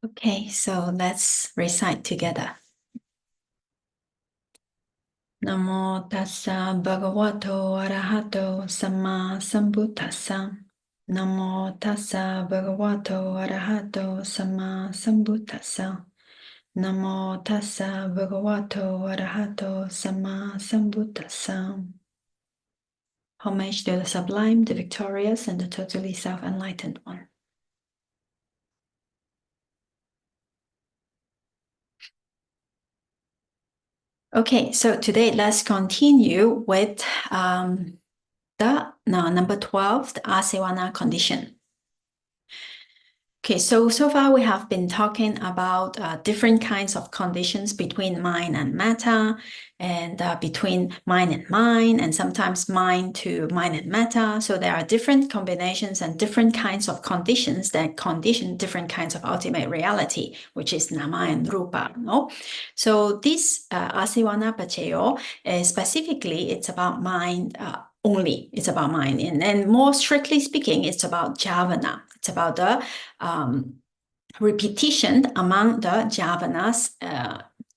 Okay, so let's recite together. Namo tassa bhagavato arahato samma sambuddhassa. Namo tassa bhagavato arahato samma sambuddhassa. Namo tassa bhagavato arahato samma sambuddhassa. Homage to the sublime, the victorious, and the totally self-enlightened one. Okay, so today let's continue with number 12, the Āsevana condition. Okay, so far we have been talking about different kinds of conditions between mind and matter, and between mind, and sometimes mind to mind and matter. So there are different combinations and different kinds of conditions that condition different kinds of ultimate reality, which is nama and rupa. No? So this Āsevana Paccayo, specifically, it's about mind only. It's about mind. And more strictly speaking, it's about jhavana. It's about the repetition among the jhavanas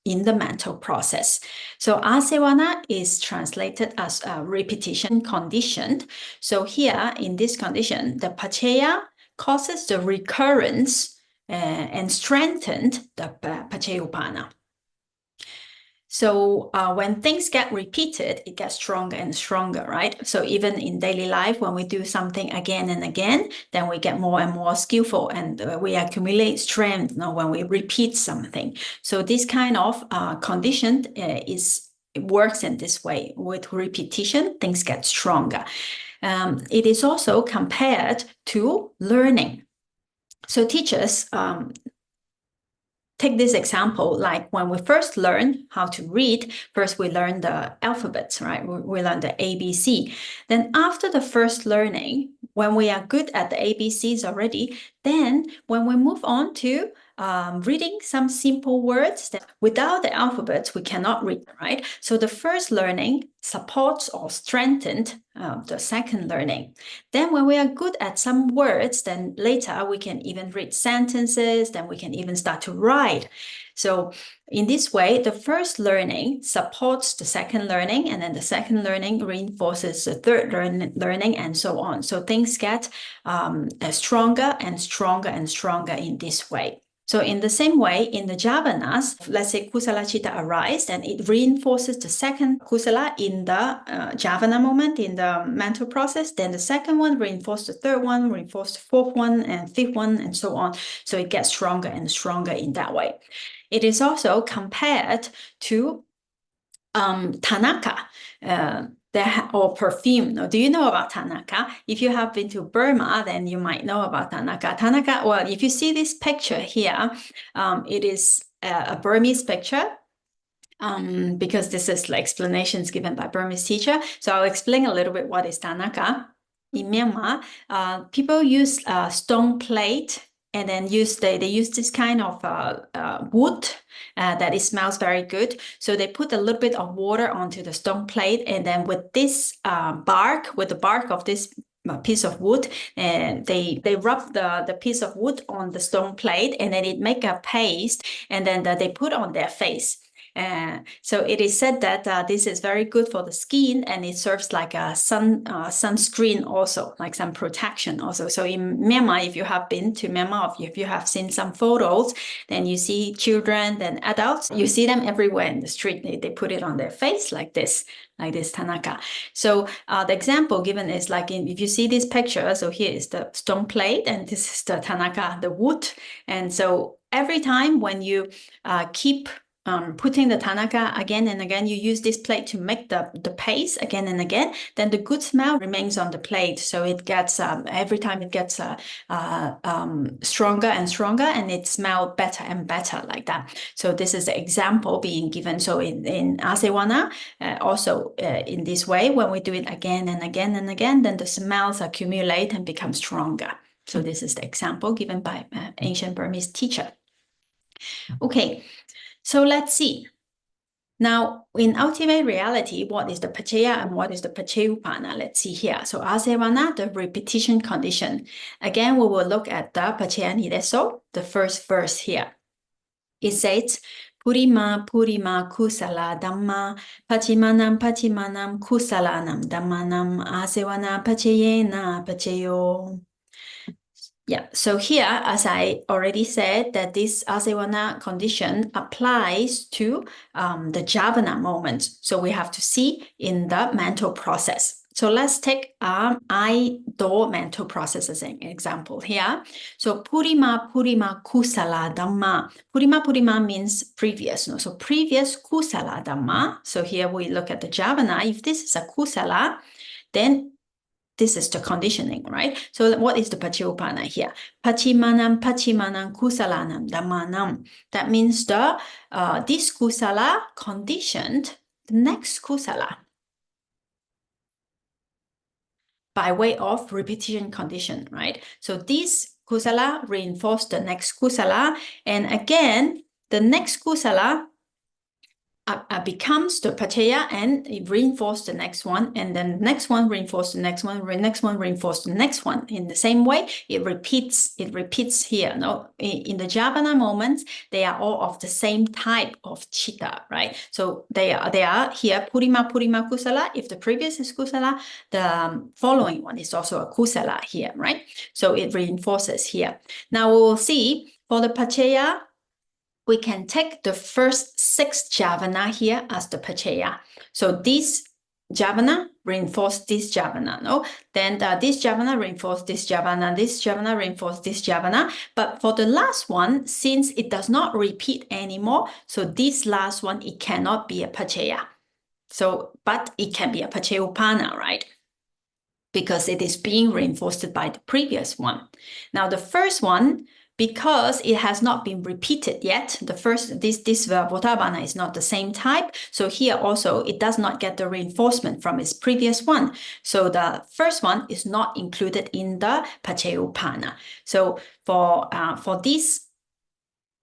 in the mental process. So Āsevana is translated as repetition conditioned. So here in this condition, the Paccaya causes the recurrence and strengthened the Paccayuppana. So when things get repeated, it gets stronger and stronger, right? So even in daily life, when we do something again and again, then we get more and more skillful, and we accumulate strength when we repeat something. So this kind of condition it works in this way. With repetition, things get stronger. It is also compared to learning. So teachers take this example, like when we first learn how to read, first we learn the alphabets, right? We learn the ABC. Then after the first learning, when we are good at the ABCs already, then when we move on to reading some simple words that without the alphabets, we cannot read, right? So the first learning supports or strengthens the second learning. Then when we are good at some words, then later we can even read sentences, then we can even start to write. So in this way, the first learning supports the second learning, and then the second learning reinforces the third learning, and so on. So things get stronger and stronger and stronger in this way. So in the same way, in the jhavanas, let's say kusala chitta arises, and it reinforces the second kusala in the jhavana moment, in the mental process. Then the second one reinforces the third one, reinforces the fourth one, and fifth one, and so on. So it gets stronger and stronger in that way. It is also compared to Tanaka. Or perfume. Now, do you know about Tanaka? If you have been to Burma, then you might know about Tanaka. Tanaka, well, if you see this picture here, it is a Burmese picture. Because this is like explanations given by Burmese teacher. So I'll explain a little bit what is Tanaka. In Myanmar, people use stone plate, and then they use this kind of wood that it smells very good. So they put a little bit of water onto the stone plate, and then with this with the bark of this piece of wood, and they rub the piece of wood on the stone plate, and then it make a paste, and then they put on their face. So it is said that this is very good for the skin, and it serves like a sunscreen also, like some protection also. So in Myanmar, if you have been to Myanmar, if you have seen some photos, then you see children and adults, you see them everywhere in the street. They put it on their face like this Tanaka. So the example given is like if you see this picture, so here is the stone plate, and this is the Tanaka, the wood. And so every time when you keep putting the Tanaka again and again, you use this plate to make the paste again and again, then the good smell remains on the plate. So it gets, every time it gets stronger and stronger, and it smells better and better like that. So this is the example being given. So in Āsevana, also in this way, when we do it again and again and again, then the smells accumulate and become stronger. So this is the example given by ancient Burmese teacher. Okay. So let's see. Now, in ultimate reality, what is the Paccaya and what is the Paccayupana? Let's see here. So Āsevana, the repetition condition. Again, we will look at the Paccayaniddesa, the first verse here. It says, Purima Purima Kusala Dhamma Pachimanam Pachimanam Kusalanam Dhammanam Āsevana Paccayena Paccayo. Yeah, so here, as I already said, that this Āsevana condition applies to the Jhavana moment. So we have to see in the mental process. So let's take I-Do mental process as an example here. So Purima Purima Kusala Dhamma. Purima Purima means previous. No? So previous Kusala Dhamma. So here we look at the Jhavana. If this is a Kusala, then this is the conditioning, right? So what is the Paccayupana here? Pachimanam Pachimanam Kusalanam Dhammanam. That means the this Kusala conditioned the next Kusala by way of repetition condition, right? So this Kusala reinforced the next Kusala, and again, the next Kusala becomes the Paccaya, and it reinforces the next one, and then the next one reinforces the next one, next one reinforces the next one. In the same way, it repeats here. No, in the Jhavana moments, they are all of the same type of chitta, right? So they are here Purima Purima Kusala. If the previous is Kusala, the following one is also a Kusala here, right? So it reinforces here. Now we will see for the Paccaya, we can take the first 6 Jhavana here as the Paccaya. So this Jhavana reinforce this Jhavana, no? Then this Jhavana reinforce this Jhavana, this Jhavana reinforce this Jhavana. But for the last one, since it does not repeat anymore, so this last one, it cannot be a Paccaya. So, but it can be a Paccayupana, right? Because it is being reinforced by the previous one. Now the first one, because it has not been repeated yet, the first, this Vipāka is not the same type. So here also, it does not get the reinforcement from its previous one. So the first one is not included in the Paccayupana. So for this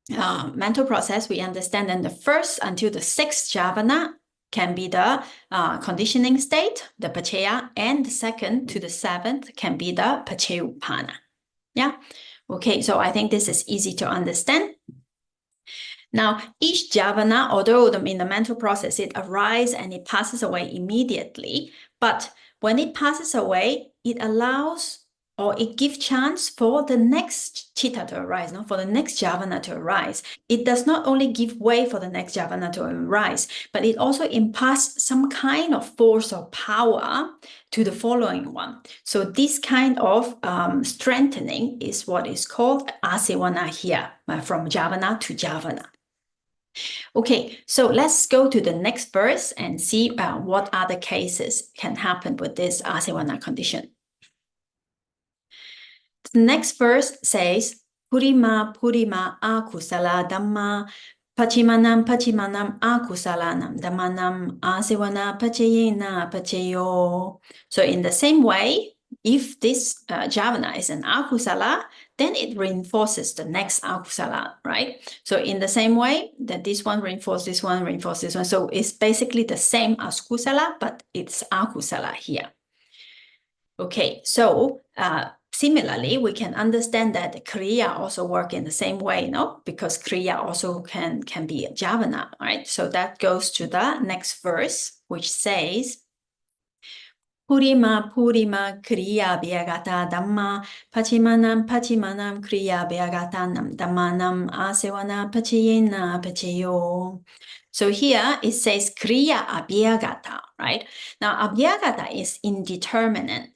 mental process, we understand that the first until the 6th Jhavana can be the conditioning state, the Paccaya, and the 2nd to the 7th can be the Paccayupana. Yeah. Okay, so I think this is easy to understand. Now, each Jhavana, although in the mental process, it arises and it passes away immediately, but when it passes away, it allows or it gives chance for the next chitta to arise, no? For the next Jhavana to arise. It does not only give way for the next Jhavana to arise, but it also imparts some kind of force or power to the following one. So this kind of strengthening is what is called Āsevana here, from Jhavana to Jhavana. Okay, so let's go to the next verse and see what other cases can happen with this Āsevana condition. The next verse says, Purima Purima Akusala Dhamma Pachimanam Pachimanam Akusalanam Dhammanam Āsevana Paccayena Paccayo. So in the same way, if this Jhavana is an Akusala, then it reinforces the next Akusala, right? So in the same way that this one reinforces this one, reinforces this one. So it's basically the same as Kusala, but it's Akusala here. Okay, so similarly, we can understand that the Kriya also work in the same way, no? Because Kriya also can be a Jhavana, right? So that goes to the next verse, which says, Purima Purima Kriya Vyagata Dhamma Pachimanam Pachimanam Kriya Vyagatanam Dhammanam Āsevana Paccayena Paccayo. So here it says Kriya Abhyagata, right? Now Abhyagata is indeterminate,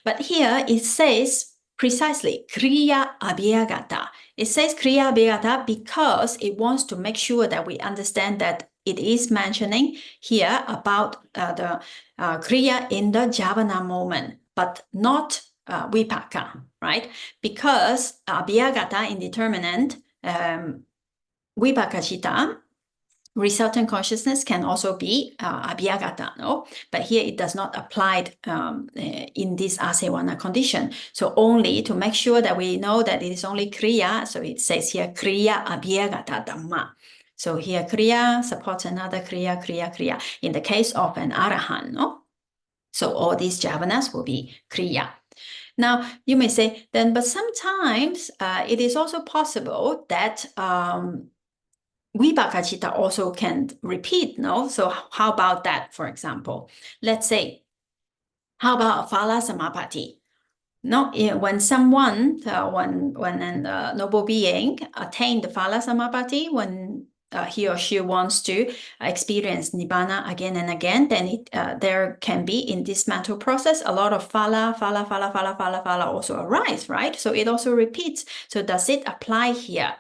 But here it says precisely Kriya Abhyagata. It says Kriya Abhyagata because it wants to make sure that we understand that it is mentioning here about the Kriya in the Jhavana moment, but not Vipāka, right? Because Abhyagata, indeterminate, Vipāka citta, resultant consciousness can also be Abhyagata, no? But here it does not apply in this Āsevana condition. So only to make sure that we know that it is only Kriya, so it says here Kriya Abhyagata Dhamma. So here kriya supports another kriya, kriya, kriya. In the case of an arahant, no? So all these jhavanas will be kriya. Now, you may say, then, but sometimes it is also possible that Vipāka citta also can repeat, no? So how about that, for example? Let's say, how about Phala Samapatti? No, when someone, when a noble being attained the Phala Samapatti, when he or she wants to experience Nibbana again and again, then there can be in this mental process a lot of phala also arise, right? So it also repeats. So does it apply here?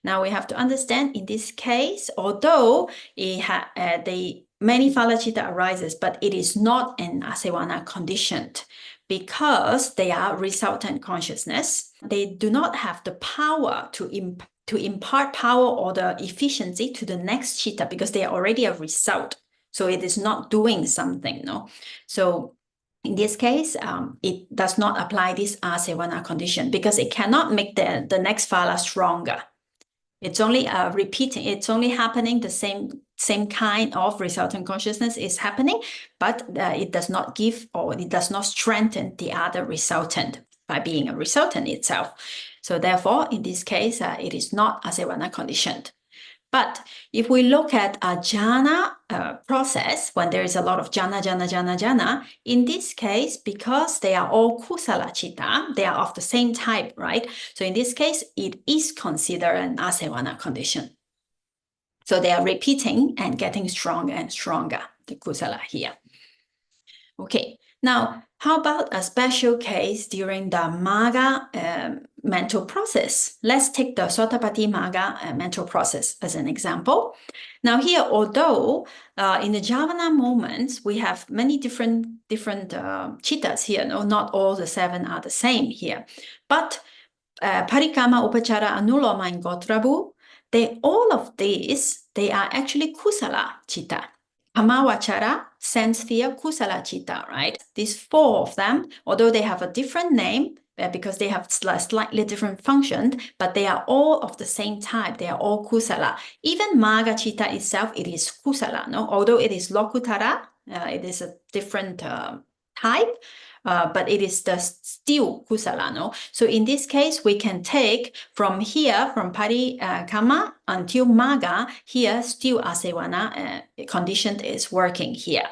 Now we have to understand in this case, although the many phala citta arises, but it is not an Āsevana conditioned, because they are resultant consciousness. They do not have the power to impart power or the efficiency to the next citta because they are already a result. So it is not doing something, no? So in this case, it does not apply this Āsevana condition because it cannot make the next phala stronger. It's only repeating, it's only happening, the same kind of resultant consciousness is happening, but it does not give or it does not strengthen the other resultant by being a resultant itself. So therefore, in this case, it is not Āsevana conditioned. But if we look at a jhana process, when there is a lot of jhana, in this case, because they are all kusala citta, they are of the same type, right? So in this case, it is considered an Āsevana condition. So they are repeating and getting stronger and stronger, the kusala here. Okay, now how about a special case during the Magga mental process? Let's take the Sotapatti Magga mental process as an example. Now here, although in the jhavana moments, we have many different cittas here, no? Not all the 7 are the same here. But Parikamma, Upachara, Anuloma, and Gotrabu, all of these, they are actually kusala citta. Kamma, Vachara, sense sphere, kusala citta, right? These 4 of them, although they have a different name, because they have slightly different function, but they are all of the same type. They are all kusala. Even Magga citta itself, it is kusala, no? Although it is lokutara, it is a different type, but it is still kusala, no? So in this case, we can take from here, from Parikamma until Magga, here still Āsevana condition is working here.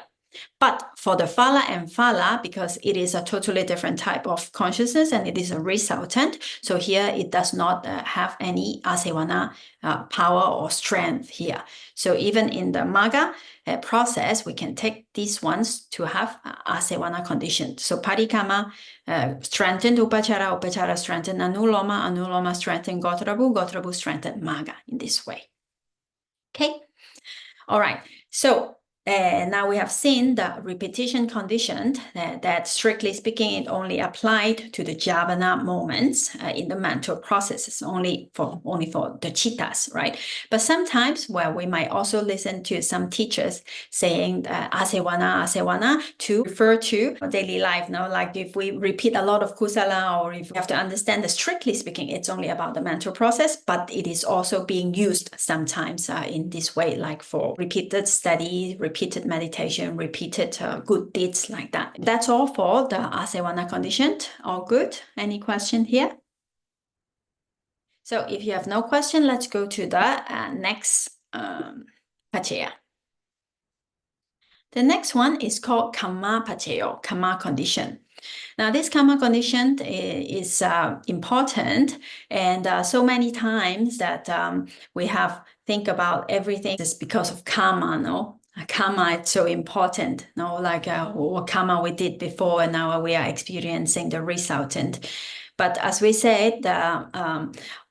But for the phala and phala, because it is a totally different type of consciousness and it is a resultant, so here it does not have any Āsevana power or strength here. So even in the Magga process, we can take these ones to have Āsevana condition. So Parikamma strengthened Upachara, Upachara strengthened Anuloma, Anuloma strengthened Gotrabu, Gotrabu strengthened Magga in this way. Okay, all right. So now we have seen the repetition condition that strictly speaking, it only applied to the jhavana moments in the mental processes, only for the cittas, right? But sometimes, well, we might also listen to some teachers saying Āsevana to refer to daily life. Now, like if we repeat a lot of kusala, or if we have to understand that strictly speaking, it's only about the mental process, but it is also being used sometimes in this way, like for repeated study, repeated meditation, repeated good deeds like that. That's all for the Āsevana condition. All good? Any question here? So if you have no question, let's go to the next Paccaya. The next one is called Kamma Paccayo, Kamma condition. Now, this Kamma condition is important, and so many times that we have think about everything is because of karma, no? Karma is so important, no? Like what karma we did before, and now we are experiencing the resultant. But as we said,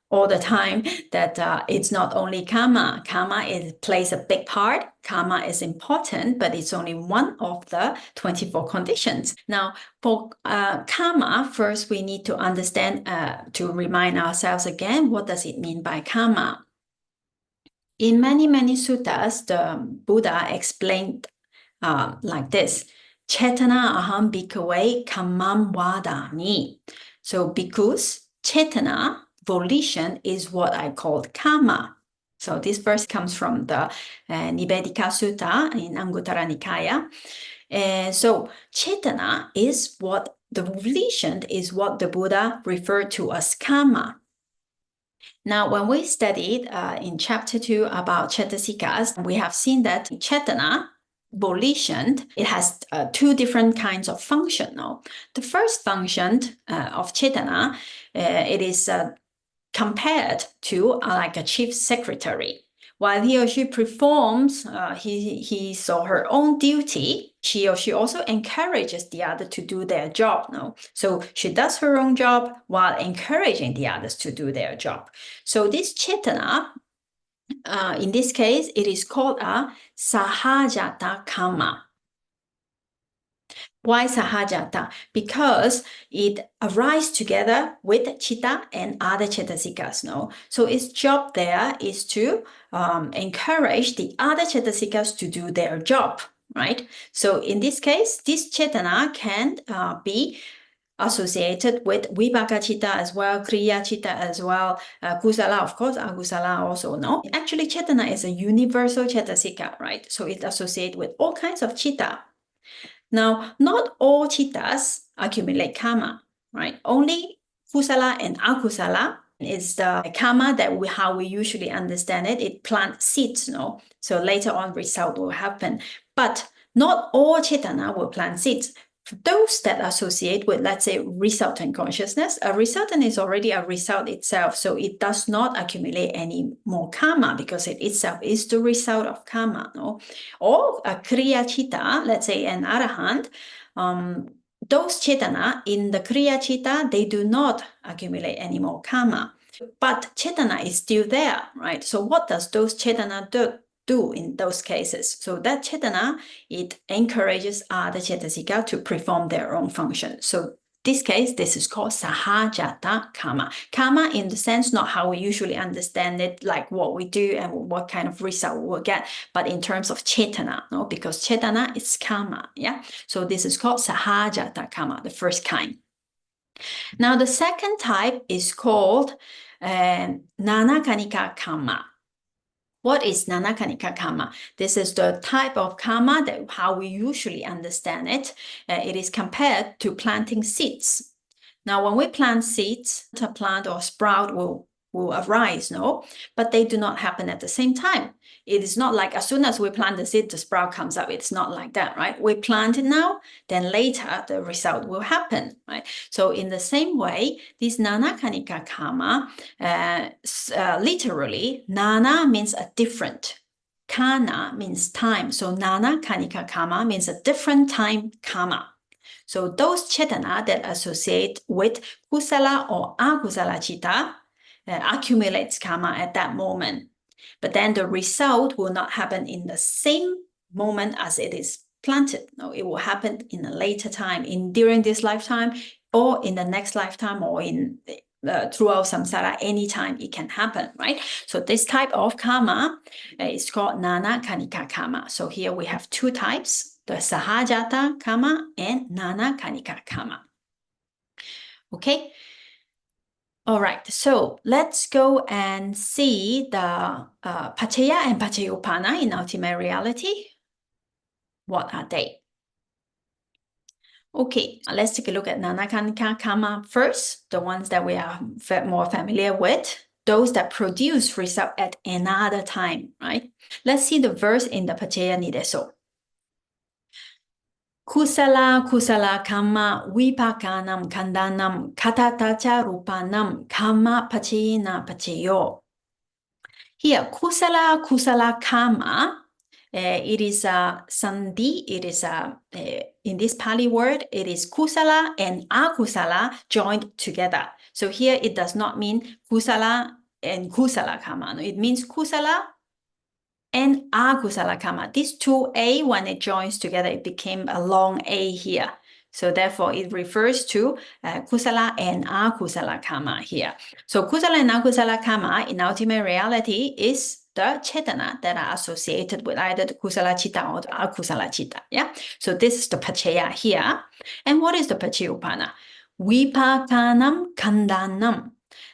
all the time that it's not only karma. Karma plays a big part. Karma is important, but it's only one of the 24 conditions. Now, for karma, first we need to understand, to remind ourselves again, what does it mean by karma? In many, many suttas, the Buddha explained like this: Cetana aham bhikkhave kammam vadami. So bhikkhus, cetana, volition is what I call karma. So this verse comes from the Nibbedika Sutta in Anguttara Nikaya. And so Cetana is what the volition is what the Buddha referred to as Kamma. Now, when we studied in chapter 2 about Cetasikas, we have seen that Cetana, volition, it has two different kinds of function. No? The first function of Cetana, it is compared to like a chief secretary. While he or she performs his or her own duty, she or she also encourages the other to do their job. No? So she does her own job while encouraging the others to do their job. So this Cetana, in this case, it is called a Sahajata Kamma. Why Sahajata? Because it arises together with Chitta and other Cetasikas. No? So its job there is to encourage the other Cetasikas to do their job, right? So in this case, this Cetana can be associated with Vipāka Chitta as well, Kriya Chitta as well, Kusala, of course, Agusala also, no? Actually, Cetana is a universal Cetasika, right? So it associates with all kinds of Chitta. Now, not all Chittas accumulate Kamma, right? Only Kusala and Akusala is the Kamma that how we usually understand it. It plants seeds, no? So later on, result will happen. But not all Cetana will plant seeds. Those that associate with, let's say, resultant consciousness, a resultant is already a result itself, so it does not accumulate any more Kamma because it itself is the result of Kamma. No? Or a Kriya Chitta, let's say an Arahant, those Cetana in the Kriya Chitta, they do not accumulate any more Kamma. But Cetana is still there, right? So what does those Cetana do in those cases? So that Cetana, it encourages other Cetasika to perform their own function. So this case, this is called Sahajata Kamma. Kamma in the sense, not how we usually understand it, like what we do and what kind of result we'll get, but in terms of Cetana, no? Because Cetana is Kamma, yeah? So this is called Sahajata Kamma, the first kind. Now, the second type is called Nanakanika Kamma. What is Nanakanika Kamma? This is the type of Kamma that how we usually understand it. It is compared to planting seeds. Now, when we plant seeds, a plant or sprout will arise, no? But they do not happen at the same time. It is not like as soon as we plant the seed, the sprout comes up. It's not like that, right? We plant it now, then later the result will happen, right? So in the same way, this Nanakanika Kamma, literally, Nana means a different. Kana means time. So Nanakanika Kamma means a different time Kamma. So those Cetana that associate with Kusala or Akusala Chitta accumulates Kamma at that moment. But then the result will not happen in the same moment as it is planted. No, it will happen in a later time, during this lifetime, or in the next lifetime, or in throughout samsara, anytime it can happen, right? So this type of Kamma is called Nanakanika Kamma. So here we have two types, the Sahajata Kamma and Nanakanika Kamma. Okay. All right, so let's go and see the Paccaya and Paccayuppana in ultimate reality. What are they? Okay, let's take a look at Nanakanika Kamma first, the ones that we are more familiar with, those that produce result at another time, right? Let's see the verse in the Paccayaniddesa. Kusala kusala kamma vipākanam kandanam katatacha rupanam kamma paccayina paccayo. Here, kusala kusala kamma, it is a sandhi, it is in this Pali word, it is kusala and akusala joined together. So here it does not mean kusala and kusala kamma. No, it means kusala and akusala kamma. This two A, when it joins together, it became a long A here. So therefore, it refers to kusala and akusala kamma here. So kusala and akusala kamma in ultimate reality is the cetana that are associated with either the kusala chitta or the akusala chitta. Yeah. So this is the paccaya here. And what is the paccayuppana? Vipākanam kandanam.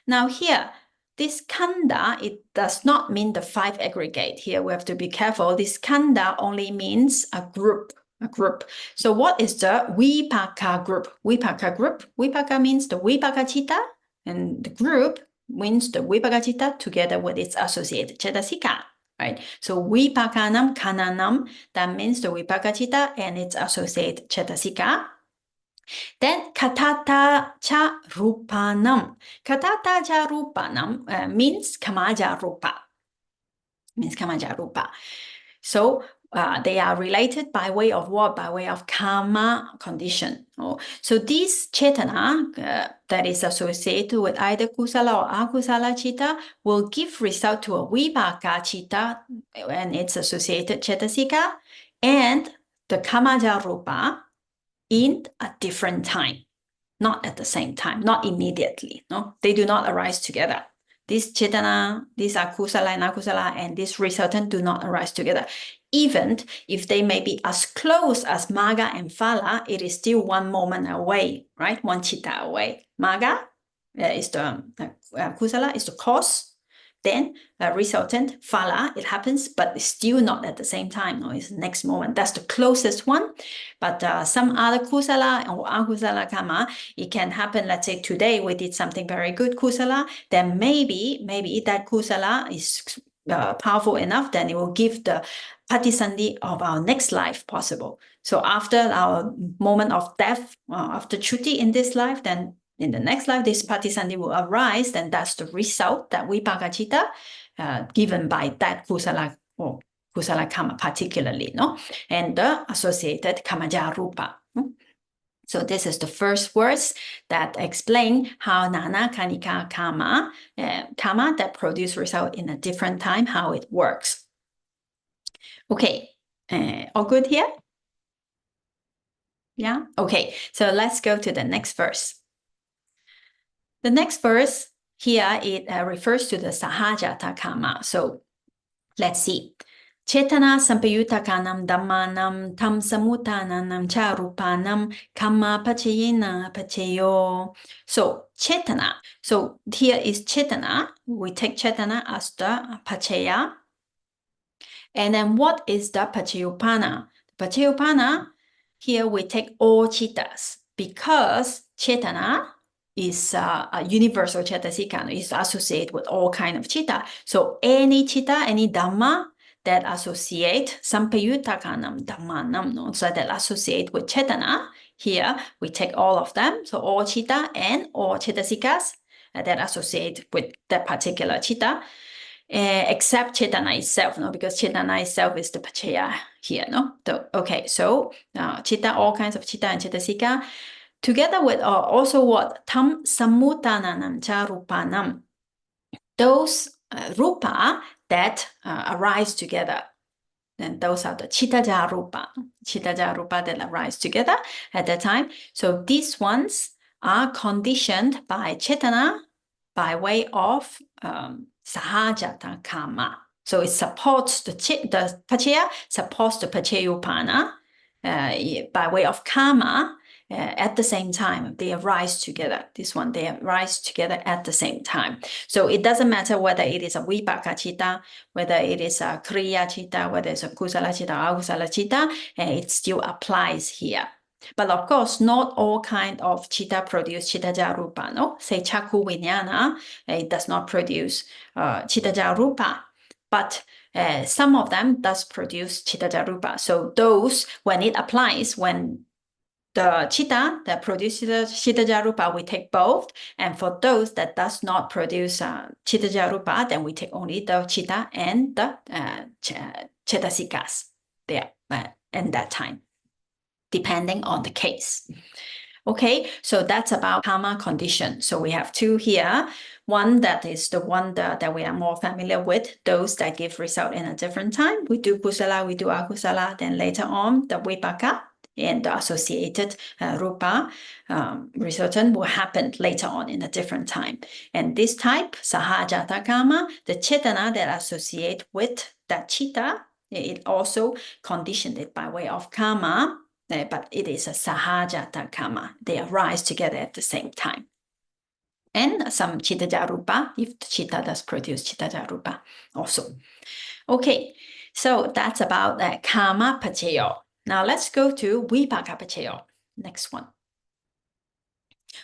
Now here, this kanda, it does not mean the 5 aggregate. Here we have to be careful. This kanda only means a group. So what is the Vipāka group? Vipāka means the Vipāka citta, and the group means the Vipāka citta together with its associated cetasika, right? So Vipākanam Kananam, that means the Vipāka citta and its associated cetasika. Then Katata cha rupanam. Katata cha rupanam means Kamaja rupa. So they are related by way of what? By way of Kamma condition. So this chetana that is associated with either kusala or akusala chitta will give result to a Vipāka chitta and its associated cetasika and the Kamaja rupa in a different time, not at the same time, not immediately. No, they do not arise together. This chetana, this akusala and akusala, and this resultant do not arise together. Even if they may be as close as maga and phala, it is still one moment away, right? One chitta away. Maga is the kusala is the cause. Then resultant, phala, it happens, but it's still not at the same time. No, it's the next moment. That's the closest one. But some other kusala or akusala karma, it can happen. Let's say today we did something very good kusala. Then maybe that kusala is powerful enough. Then it will give the patisandhi of our next life possible. So after our moment of death, after chuti in this life, then in the next life, this patisandhi will arise, then that's the result that Vipāka citta given by that kusala or kusala karma particularly, no? And the associated kamaja rupa. So this is the first words that explain how nana kanika karma, karma that produce result in a different time, how it works. Okay, all good here? Yeah, okay, so let's go to the next verse. The next verse here, it refers to the sahajata karma. So let's see. Chetana sampayutakanam dhammanam tam samutananam cha rupanam kamma paccayena paccayo. So chetana. So here is chetana. We take chetana as the paccaya. And then what is the paccayopana? Paccayopana, here we take all chittas because chetana is a universal cetasika, is associated with all kind of chitta. So any chitta, any dhamma that associate sampayutakanam dhammanam, no? So that associate with chetana, here we take all of them. So all chitta and all chetasikas that associate with that particular chitta, except chetana itself, no? Because chetana itself is the paccaya here, no? Okay, so chitta, all kinds of chitta and cetasika, together with also what? Tam samutananam cha rupanam. Those rupa that arise together. And those are the chittaja rupa that arise together at that time. So these ones are conditioned by chetana by way of sahajata karma. So it supports the paccaya, supports the paccayopana by way of karma. At the same time, they arise together. This one, they arise together at the same time. So it doesn't matter whether it is a Vipāka citta, whether it is a Kriya citta, whether it's a Kusala citta or Akusala citta, it still applies here. But of course, not all kind of citta produce chittaja rupa, no? Say Chakku Vijnana, it does not produce chittaja rupa. But some of them does produce chittaja rupa. So those, when it applies, when the chitta that produces chittaja rupa, we take both. And for those that does not produce chittaja rupa, then we take only the chitta and the chetasikas there at that time, depending on the case. Okay, so that's about karma condition. So we have two here. One that is the one that we are more familiar with, those that give result in a different time. We do kusala, we do akusala, then later on the Vipāka and the associated rupa resultant will happen later on in a different time. And this type, sahajata karma, the chetana that associate with that chitta, it also conditioned it by way of karma, but it is a sahajata karma. They arise together at the same time. and some Citta Jarupa, if the Citta does produce Citta Jarupa also. Okay, so that's about Kamma Paccayo. Now let's go to Vipāka Paccayo. Next one.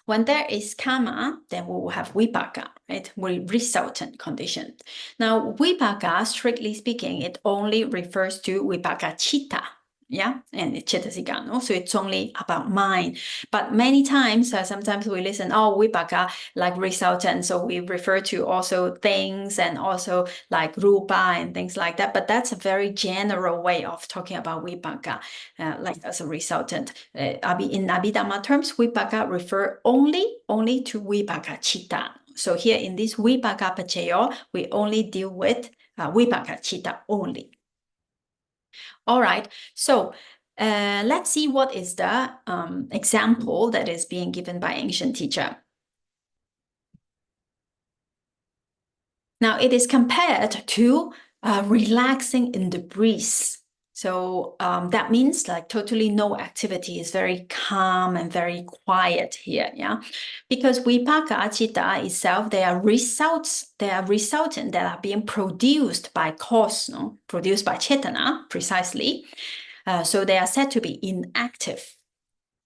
When there is Kamma, then we will have Vipāka, right? Resultant condition. Now, Vipāka, strictly speaking, it only refers to Vipāka Citta, yeah, and Cetasika, no? So it's only about mind. But many times, sometimes we listen, oh, Vipāka, like resultant, so we refer to also things and also like rupa and things like that. But that's a very general way of talking about Vipāka, like as a resultant. In Abhidhamma terms, Vipāka refer only to Vipāka Citta. So here in this Vipāka Paccayo, we only deal with Vipāka Citta only. All right, so let's see what is the example that is being given by ancient teacher. Now, it is compared to relaxing in the breeze. So that means like totally no activity, is very calm and very quiet here, yeah? Because Vipāka Citta itself, they are results, they are resultant that are being produced by cause, no? Produced by Cetana, precisely. So they are said to be inactive.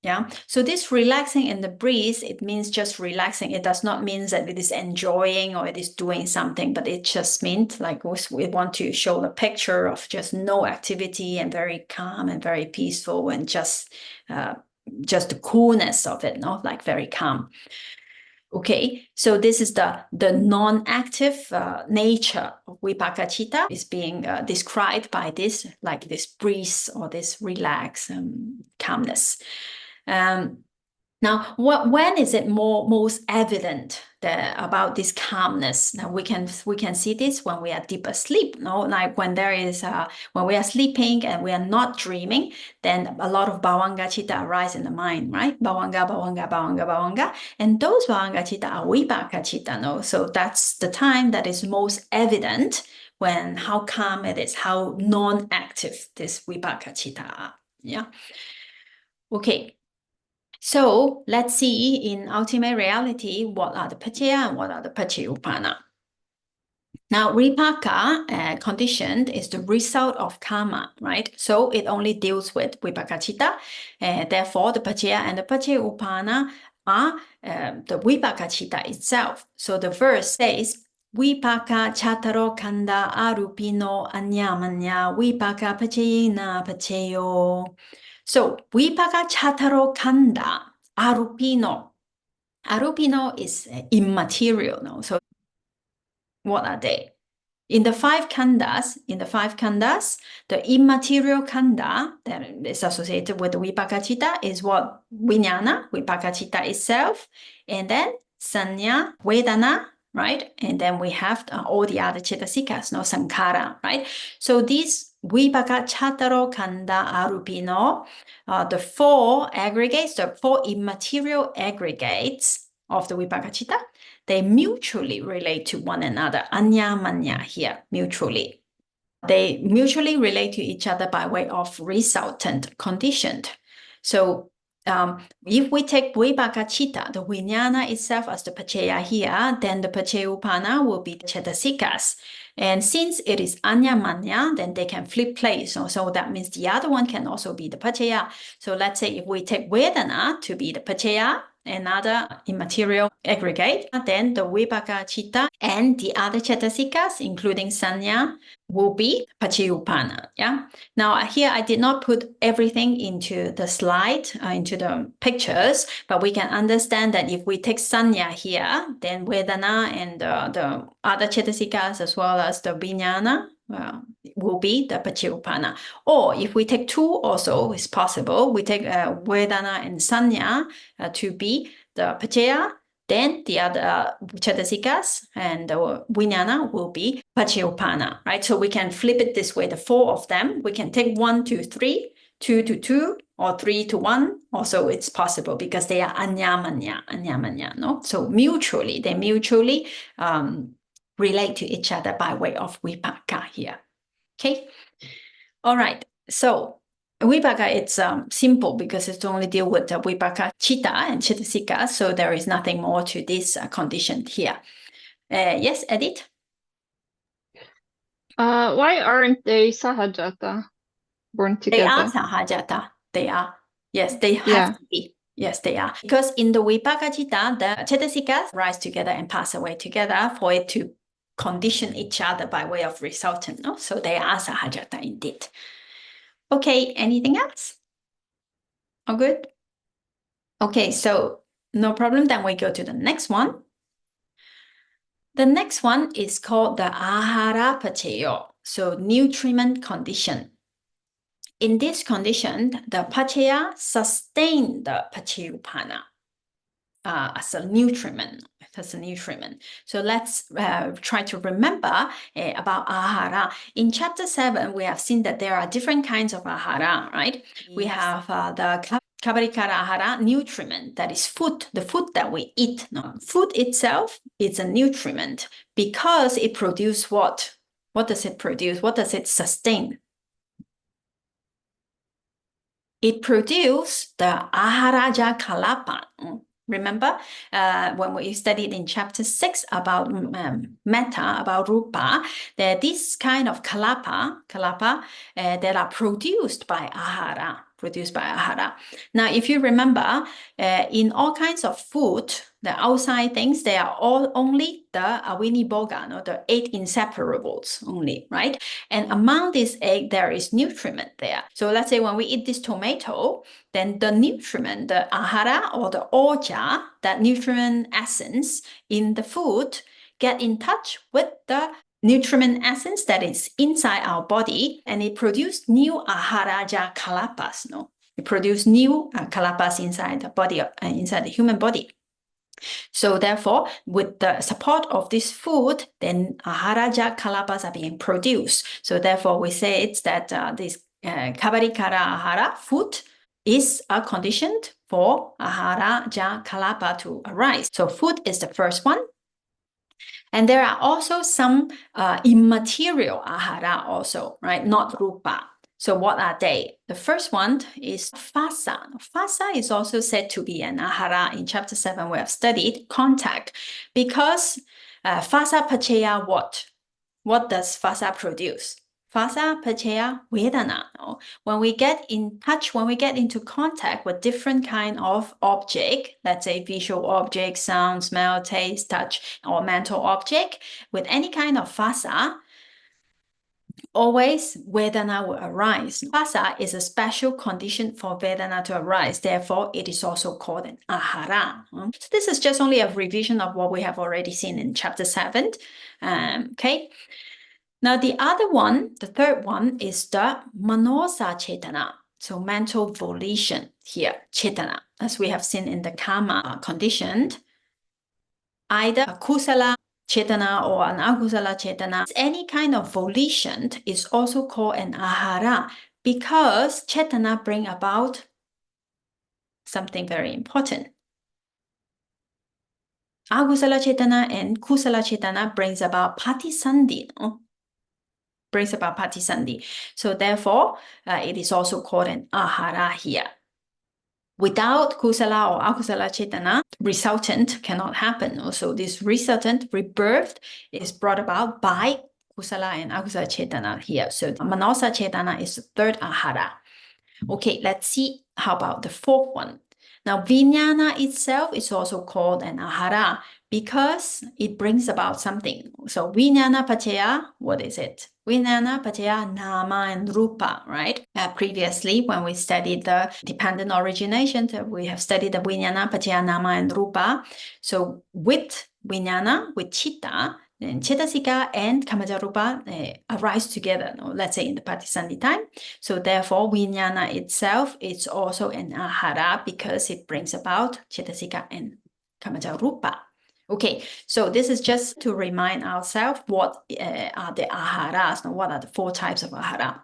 Yeah, so this relaxing in the breeze, it means just relaxing. It does not mean that it is enjoying or it is doing something, but it just means like we want to show a picture of just no activity and very calm and very peaceful and just the coolness of it, no? Like very calm. Okay, so this is the non-active nature of Vipāka Citta is being described by this, like this breeze or this relax calmness. Now, when is it most evident about this calmness? Now we can see this when we are deep asleep. No, like when there is when we are sleeping and we are not dreaming, then a lot of Bhavanga Citta arise in the mind, right? Bhavanga, and those Bhavanga Citta are Vipāka Citta. No, so that's the time that is most evident when how calm it is, how non-active this Vipāka Citta are. Yeah. Okay. So let's see in ultimate reality, what are the Paccaya and what are the Paccayuppana. Now, Vipāka conditioned is the result of Kamma, right? So it only deals with Vipāka Citta. Therefore, the Paccaya and the Paccayuppana are the Vipāka Citta itself. So the verse says, Vipāka Cattaro Kanda Arupino Anyamanya Vipāka Paccayina Paccayo. So, Vipāka Cattaro Kanda, Arupino. Arupino is immaterial, no? So, what are they? In the five khandas, the immaterial khanda that is associated with the Vipāka Citta is what? Vijnana, Vipāka Citta itself, and then Sanya, Vedana, right? And then we have all the other Cetasikas, no? Sankhara, right? So these Vipāka Cattaro Kanda Arupino, the four aggregates, the four immaterial aggregates of the Vipāka Citta, they mutually relate to one another. Anya manya here, mutually. They mutually relate to each other by way of resultant, conditioned. So if we take Vipāka Citta, the Vijnana itself as the Paccaya here, then the Paccayuppana will be the Cetasikas. And since it is Anyamanya, then they can flip place. So that means the other one can also be the Paccaya. So let's say if we take Vedana to be the Paccaya, another immaterial aggregate, then the Vipāka Citta and the other Cetasikas, including Sanya, will be Paccayuppana. Yeah. Now here I did not put everything into the slide, into the pictures, but we can understand that if we take Sanya here, then Vedana and the other Cetasikas as well as the Vijnana will be the Paccayuppana. Or if we take two also, it's possible. We take Vedana and Sanya to be the Paccaya, then the other Cetasikas and the Vijnana will be Paccayuppana, right? So we can flip it this way, the four of them. We can take 1 to 3, 2 to 2, or 3 to 1. Also, it's possible because they are anyamanya, no? So they mutually relate to each other by way of Vipāka here. Okay. All right. So Vipāka, it's simple because it's only deal with the Vipāka Citta and Cetasika, so there is nothing more to this condition here. Yes, Edith? Why aren't they Sahajata, born They are together? Sahajata. They are. Yes, they have Yeah. to be. Yes, they are. Because in the Vipāka Citta, the Cetasikas rise together and pass away together for it to condition each other by way of resultant. No? So they are Sahajata indeed. Okay, anything else? All good? Okay, so no problem. Then we go to the next one. The next one is called the Āhāra Paccayo, so nutriment condition. In this condition, the Paccaya sustain the Paccayuppana as a nutriment. So let's try to remember about Āhāra. In chapter 7, we have seen that there are different kinds of Āhāra, right? Yes. We have the Kabarikara Āhāra, nutriment, that is food, the food that we eat. No, food itself is a nutriment because it produces what? What does it produce? What does it sustain? It produces the Āhāraja Kalapa. Remember when we studied in chapter 6 about metta, about rupa, that this kind of kalapa that are produced by Āhāra. Now, if you remember, in all kinds of food, the outside things, they are all only the awini boga, no, the 8 inseparables only, right? And among these 8, there is nutriment there. So let's say when we eat this tomato, then the nutriment, the Āhāra or the oja, that nutriment essence in the food, get in touch with the nutriment essence that is inside our body, and it produces new Āhāraja kalapas. No, it produces new kalapas inside the body, inside the human body. So therefore, with the support of this food, then Āhāraja kalapas are being produced. So therefore, we say it's that this Kabarikara Āhāra food is conditioned for Āhāraja kalapa to arise. So food is the first one. And there are also some immaterial Āhāra also, right? Not rupa. So what are they? The first one is phassa. Phassa is also said to be an Āhāra. In chapter 7, we have studied contact. Because phassa paccaya what? What does phassa produce? Phassa paccaya vedana. No? When we get in touch, when we get into contact with different kind of object, let's say visual object, sound, smell, taste, touch, or mental object, with any kind of phassa, always Vedana will arise. Phassa is a special condition for Vedana to arise. Therefore, it is also called an Āhāra. So this is just only a revision of what we have already seen in chapter 7. Okay. Now, the other one, the third one, is the Manosa Chetana. So mental volition here, Chetana, as we have seen in the Kamma conditioned. Either a Kusala Chetana or an Akusala Chetana, any kind of volition is also called an Āhāra because Chetana bring about something very important. Akusala Chetana and Kusala Chetana brings about Patisandhi. So therefore, it is also called an Āhāra here. Without Kusala or Akusala Chetana, resultant cannot happen. So this resultant rebirth is brought about by Kusala and Akusala Chetana here. So Manosa Chetana is the third Āhāra. Okay, let's see how about the fourth one. Now, Vijnana itself is also called an Āhāra because it brings about something. So Vijnana Paccaya, what is it? Vijnana Paccaya Nama and Rupa, right? Previously, when we studied the dependent origination, we have studied the Vijnana Paccaya Nama and Rupa. So with Vijnana, with Citta, then Cetasika and Kammajarupa arise together, let's say in the Patisandhi time. So therefore, Vijnana itself is also an Āhāra because it brings about Cetasika and Kammajarupa. Okay, so this is just to remind ourselves what are the Āhāras, what are the 4 types of Āhāra.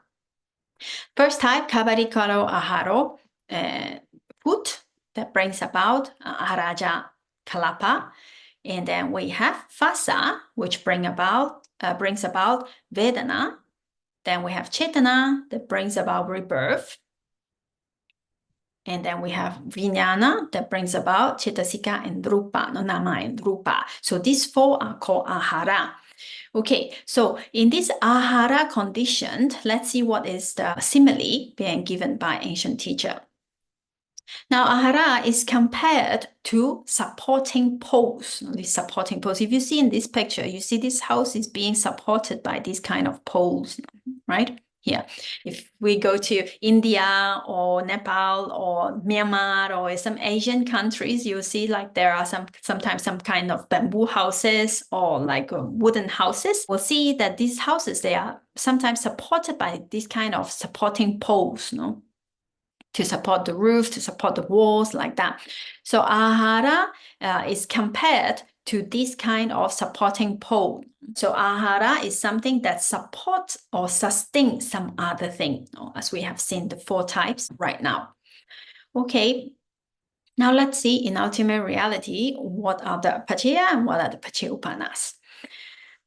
First type, Kabarikaro Āhāra, food that brings about Āhāraja Kalapa. And then we have phassa, which brings about Vedana. Then we have Chetana that brings about rebirth. And then we have Vijnana that brings about Cetasika and Rupa, no, Nama and Rupa. So these four are called Āhāra. Okay, so in this Āhāra condition, let's see what is the simile being given by ancient teacher. Now, Āhāra is compared to supporting poles. These supporting poles. If you see in this picture, you see this house is being supported by these kind of poles, right? Here, if we go to India or Nepal or Myanmar or some Asian countries, you'll see like there are sometimes some kind of bamboo houses or like wooden houses. We'll see that these houses, they are sometimes supported by this kind of supporting poles, no? To support the roof, to support the walls, like that. So Āhāra is compared to this kind of supporting pole. So Āhāra is something that supports or sustains some other thing, as we have seen the four types right now. Okay, now let's see in ultimate reality, what are the Paccaya and what are the Paccayupanas.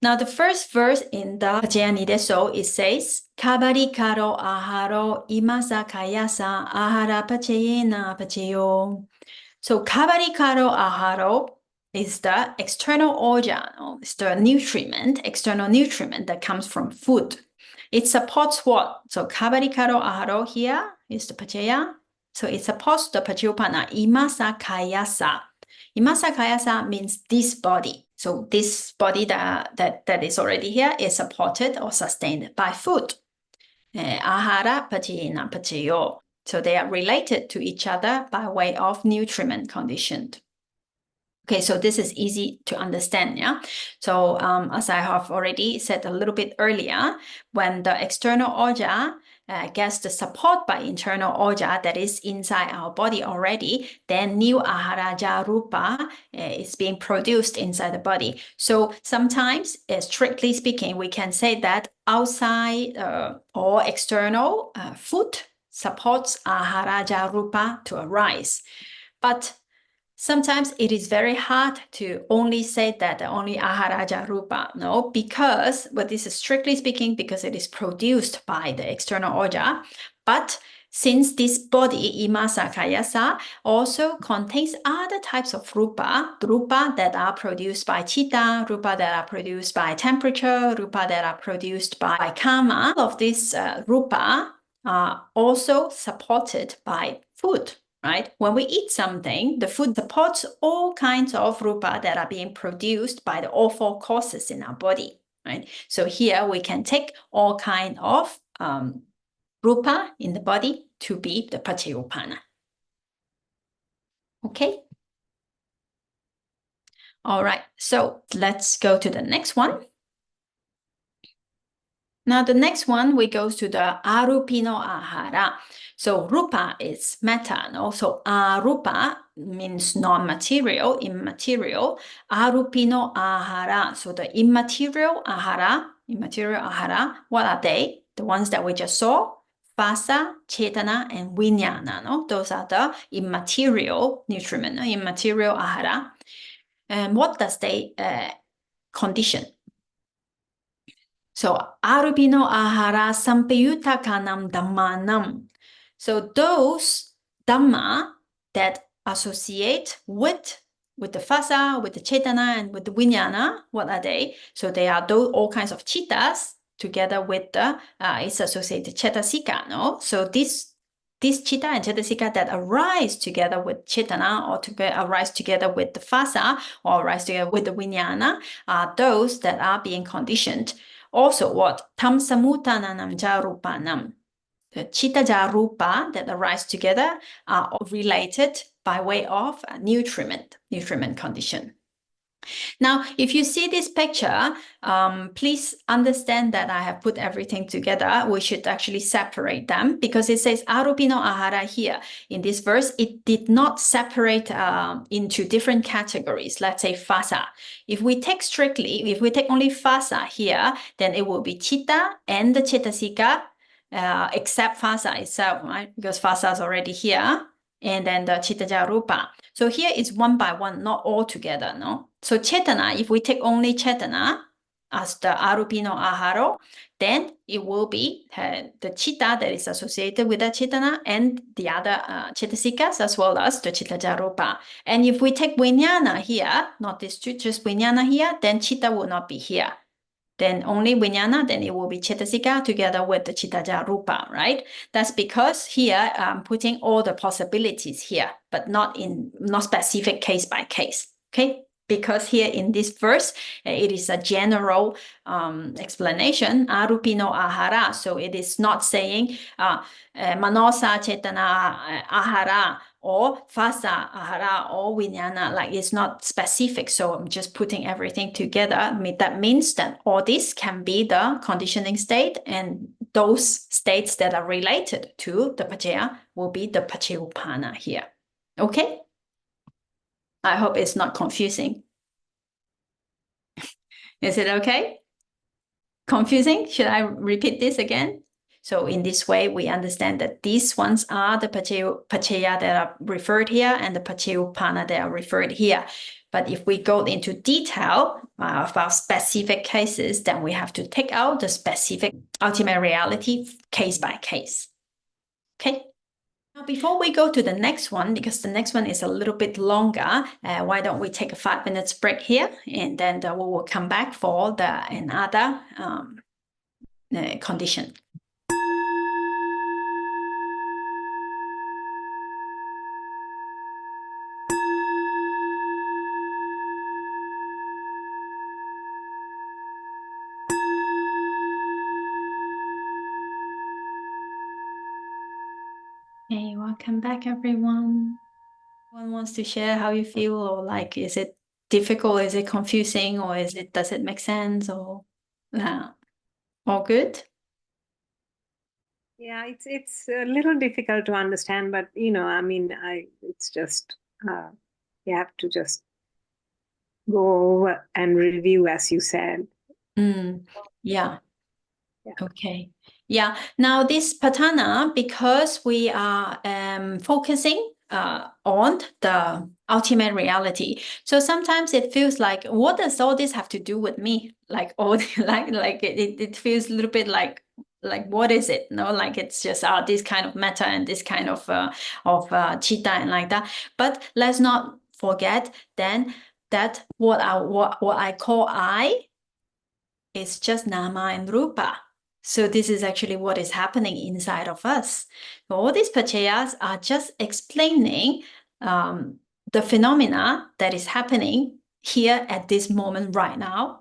Now, the first verse in the Paccayaniddesa, it says, Kabari karo aharo imasa kayasa ahara paccayena paccayo. So, kabari karo aharo is the external organ, it's the nutriment, external nutriment that comes from food. It supports what? So, kabari karo aharo here is the paccaya. So, it supports the paccayupana, imasa kayasa. Imasa kayasa means this body. So this body that is already here is supported or sustained by food. Āhāra paccayena paccayo. So they are related to each other by way of nutriment conditioned. Okay, so this is easy to understand, yeah? So as I have already said a little bit earlier, when the external oja gets the support by internal oja that is inside our body already, then new Āhāra rupa is being produced inside the body. So sometimes, strictly speaking, we can say that outside or external food supports Āhāra rupa to arise. But sometimes it is very hard to only say that only Āhāra rupa, no, because, but this is strictly speaking because it is produced by the external oja. But since this body, imasa kayasa, also contains other types of rupa that are produced by chitta, rupa that are produced by temperature, rupa that are produced by kamma, all of these rupa are also supported by food. Right? When we eat something, the food supports all kinds of rupa that are being produced by all four causes in our body. Right? So here we can take all kinds of rupa in the body to be the Paccayupana. Okay? All right, so let's go to the next one. Now the next one, we go to the arupino āhāra. So rupa is matter, no? So arupa means non-material, immaterial. Arupino āhāra, so the immaterial āhāra, what are they? The ones that we just saw, phasa, cetana, and vijnana, no? Those are the immaterial nutriment, no? Immaterial āhāra. And what does they condition? So, arupino āhāra sampayutakanam dhammanam. So, those dhamma that associate with the phasa, with the cetana, and with the vijnana, what are they? So, they are all kinds of chittas together with the its associated cetasika, no? So, this chitta and cetasika that arise together with cetana or arise together with the phasa or arise together with the vijnana are those that are being conditioned. Also, what? Tam samutananam jarupanam. The chitta jarupa that arise together are related by way of nutriment condition. Now, if you see this picture, please understand that I have put everything together. We should actually separate them because it says arupino āhāra here. In this verse, it did not separate into different categories. Let's say phasa. If we take only phasa here, then it will be chitta and the cetasika, except phasa itself, right? Because phasa is already here. And then the chitta jarupa. So here it's one by one, not all together, no? So cetana, if we take only cetana, as the arupino aharo, then it will be the chitta that is associated with the chetana and the other chetasikas as well as the chittajarupa. And if we take vijnana here, not these two, just vijnana here, then chitta will not be here. Then only vijnana, then it will be chetasika together with the chittajarupa, right? That's because here I'm putting all the possibilities here, but not specific case by case, okay? Because here in this verse, it is a general explanation, arupino āhāra. So it is not saying manosa chetana āhāra or phasa āhāra or vijnana, like it's not specific. So I'm just putting everything together. That means that all this can be the conditioning state, and those states that are related to the paccaya will be the paccayuppana here. Okay? I hope it's not confusing. Is it okay? Confusing? Should I repeat this again? So in this way, we understand that these ones are the paccaya that are referred here and the paccayuppana that are referred here. But if we go into detail about specific cases, then we have to take out the specific ultimate reality case by case. Okay? Now, before we go to the next one, because the next one is a little bit longer, why don't we take a 5 minutes break here, and then we will come back for another condition. Hey, welcome back, everyone. One wants to share how you feel, or like, is it difficult? Is it confusing? Or does it make sense? Or all good? Yeah, it's a little difficult to understand, but I mean, it's just you have to just go over and review, as you said. Yeah. Okay. Yeah. Now this patana, because we are focusing on the ultimate reality, so sometimes it feels like, what does all this have to do with me? Like all like it feels a little bit like what is it? No, like it's just this kind of metta and this kind of chitta and like that. But let's not forget then that what I call I is just nama and rupa. So this is actually what is happening inside of us. So all these paccayas are just explaining the phenomena that is happening here at this moment right now,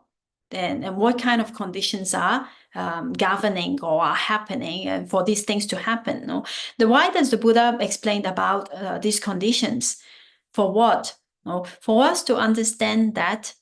and what kind of conditions are governing or are happening and for these things to happen. No? Why does the Buddha explain about these conditions? For what? No? For us to understand that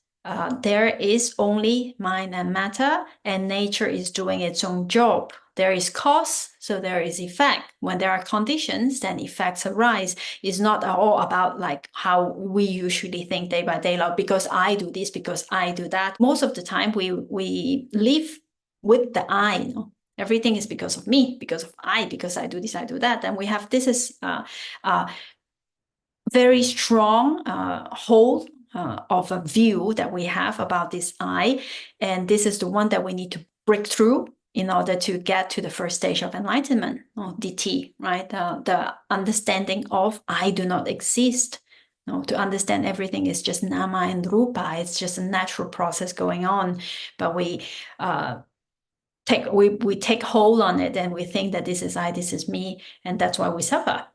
there is only mind and matter, and nature is doing its own job. There is cause, so there is effect. When there are conditions, then effects arise. It's not all about like how we usually think day by day, like because I do this, because I do that. Most of the time we live with the I, you know? Everything is because of me, because of I, because I do this, I do that. And we have this is very strong hold of a view that we have about this I, and this is the one that we need to break through in order to get to the first stage of enlightenment, or DT, right? The understanding of I do not exist. To understand everything is just nama and rupa. It's just a natural process going on, but we take hold on it, and we think that this is I, this is me, and that's why we suffer.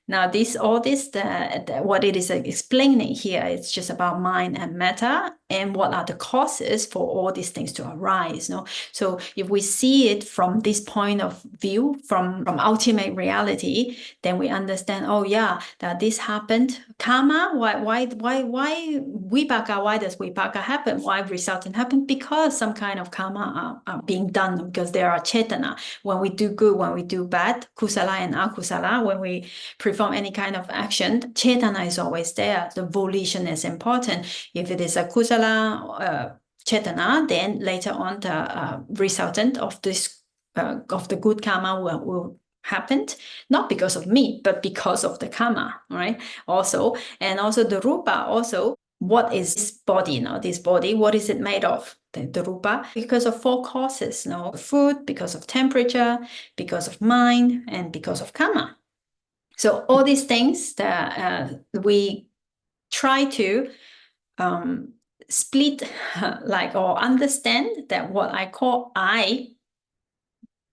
Now, what it is explaining here, it's just about mind and matter, and what are the causes for all these things to arise. No? So if we see it from this point of view, from ultimate reality, then we understand, oh yeah, that this happened. Kamma, why Vipāka? Why does Vipāka happen? Why resultant happen? Because some kind of karma are being done, because there are chetana. When we do good, when we do bad, kusala and akusala, when we perform any kind of action, chetana is always there. The volition is important. If it is a kusala chetana, then later on the resultant of this of the good karma will happen, not because of me, but because of the karma, right? Also, and also the rupa, also, what is this body now? This body, what is it made of? the rupa, because of 4 causes, no? Food, because of temperature, because of mind, and because of kamma. So all these things that we try to split or understand that what I call I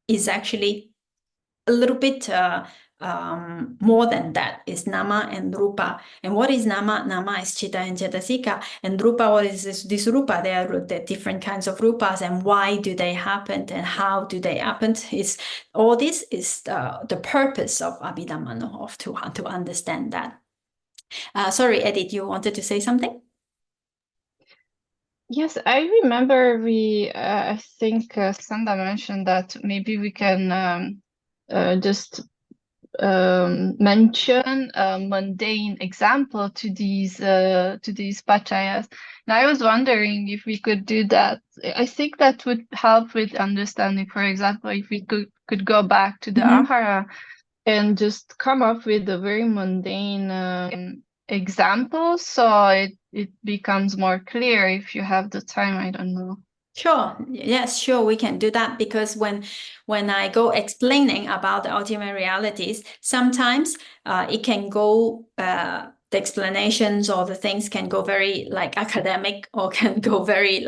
is actually a little bit more than that, is nama and rupa. And what is nama? Nama is chitta and cetasika. And rupa, what is this rupa? There are the different kinds of rupas, and why do they happen and how do they happen? All this is the purpose of Abhidhamma, to understand that. Sorry, Edith, you wanted to say something? Yes, I remember I think Sanda mentioned that maybe we can just mention a mundane example to these Paccayas. And I was wondering if we could do that. I think that would help with understanding. For example, if we could go back to the Āhāra and just come up with a very mundane example, so it becomes more clear if you have the time. I don't know. Sure. Yes, sure. We can do that, because when I go explaining about the ultimate realities, sometimes it can go, the explanations or the things can go very academic, or can go very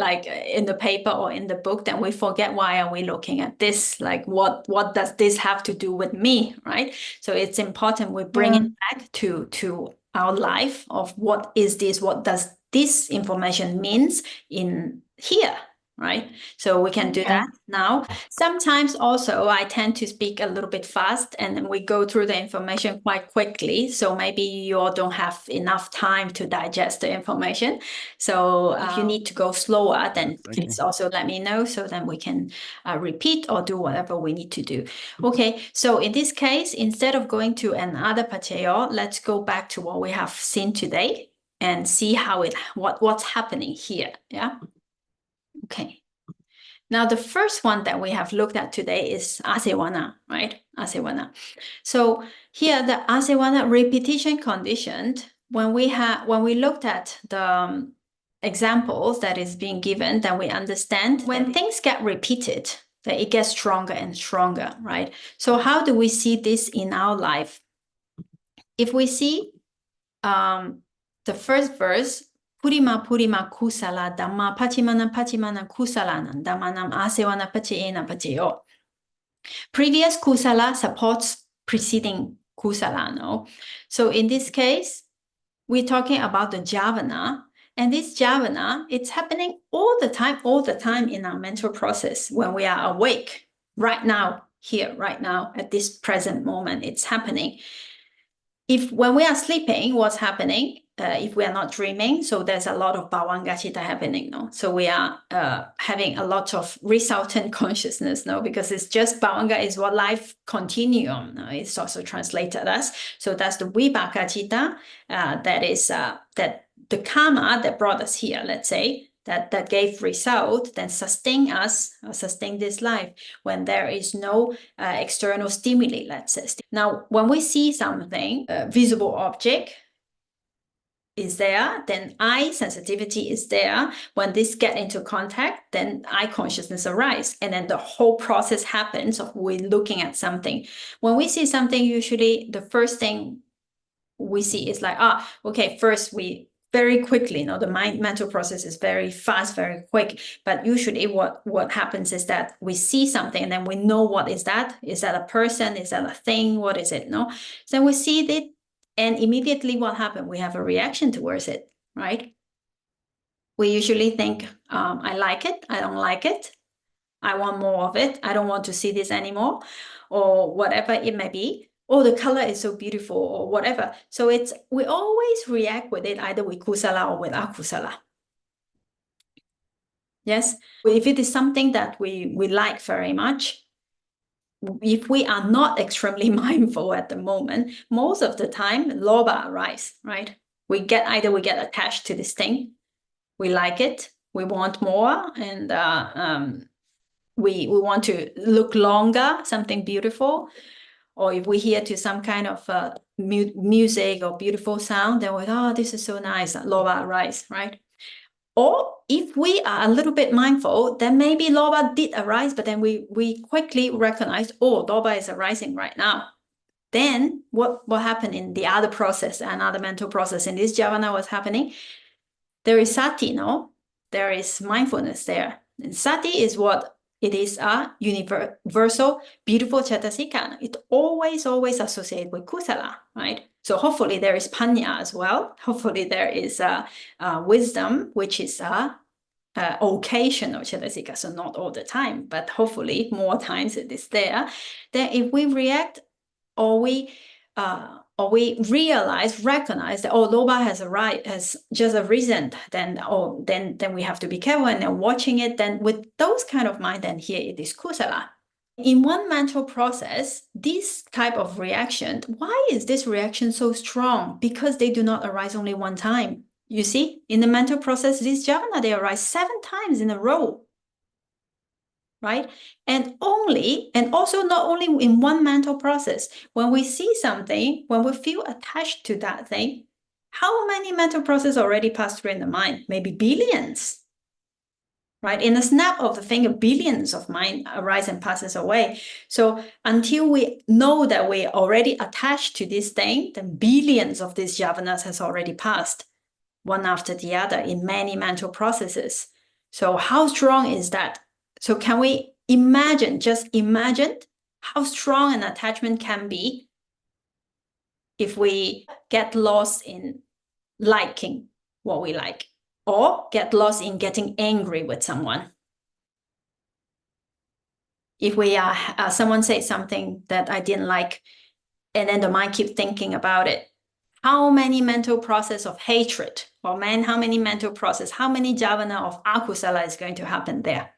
in the paper or in the book. Then we forget, why are we looking at this? What does this have to do with me, right? So it's important we bring it back to our life of what is this? What does this information means in here? Right? So we can do that now. Sometimes also I tend to speak a little bit fast, and then we go through the information quite quickly. So maybe you all don't have enough time to digest the information. So if you need to go slower, then please also let me know, so then we can repeat or do whatever we need to do. Okay, so in this case, instead of going to another Paccaya, let's go back to what we have seen today and see what's happening here. Yeah. Okay. Now, the first one that we have looked at today is Āsevana, right? Āsevana. So here, the Āsevana repetition conditioned, when we looked at the examples that is being given, then we understand when things get repeated, that it gets stronger and stronger, right? So how do we see this in our life? If we see the first verse, Purima Purima Kusala Dhamma Pachimana Pachimana Kusalanam Dhammanam Āsevana Paccayena Paccayo. Previous kusala supports preceding kusala, no? So in this case, we're talking about the javana, and this javana, it's happening all the time in our mental process when we are awake, right now, here, right now, at this present moment, it's happening. When we are sleeping, what's happening? If we are not dreaming, so there's a lot of bhavanga citta happening, no? So we are having a lot of resultant consciousness, no? Because it's just bhavanga is what life continuum, no? It's also translated as. So that's the Vipāka citta, that is that the karma that brought us here, let's say, that gave result, then sustain this life when there is no external stimuli, let's say. Now, when we see something, a visible object is there, then eye sensitivity is there. When this get into contact, then eye consciousness arises, and then the whole process happens of we looking at something. When we see something, usually the first thing we see is okay, first we very quickly, the mental process is very fast, very quick. But usually what happens is that we see something and then we know what is that? Is that a person? Is that a thing? What is it? No? So we see it, and immediately what happened? We have a reaction towards it, right? We usually think, I like it, I don't like it, I want more of it, I don't want to see this anymore, or whatever it may be. Oh, the color is so beautiful, or whatever. So we always react with it either with kusala or with akusala. Yes, if it is something that we like very much, if we are not extremely mindful at the moment, most of the time lobha arises, right? We get attached to this thing, we like it, we want more, and we want to look longer, something beautiful. Or if we hear to some kind of music or beautiful sound, then we this is so nice, lobha arises, right? Or if we are a little bit mindful, then maybe lobha did arise, but then we quickly recognize, oh, lobha is arising right now. Then what happened in the other process, another mental process in this jhavana was happening? There is sati, no? There is mindfulness there. And sati is what it is, a universal, beautiful cetasika. It always associates with kusala, right? So hopefully there is panya as well. Hopefully there is wisdom, which is occasional cetasika, so not all the time, but hopefully more times it is there. Then if we react or we recognize that, oh, lobha has just arisen, then we have to be careful and then watching it. Then with those kind of mind, then here it is kusala. In one mental process, this type of reaction, why is this reaction so strong? Because they do not arise only one time. You see, in the mental process, this jhavana, they arise 7 times in a row. Right? And also not only in one mental process, when we see something, when we feel attached to that thing, how many mental processes already pass through in the mind? Maybe billions, right? In a snap of the finger, billions of mind arise and passes away. So until we know that we're already attached to this thing, then billions of these jhavanas has already passed, one after the other in many mental processes. So how strong is that? So can we just imagine how strong an attachment can be if we get lost in liking what we like, or get lost in getting angry with someone. If we are, someone says something that I didn't like, and then the mind keeps thinking about it, how many mental process of hatred, or how many mental process, how many jhavana of akusala is going to happen there?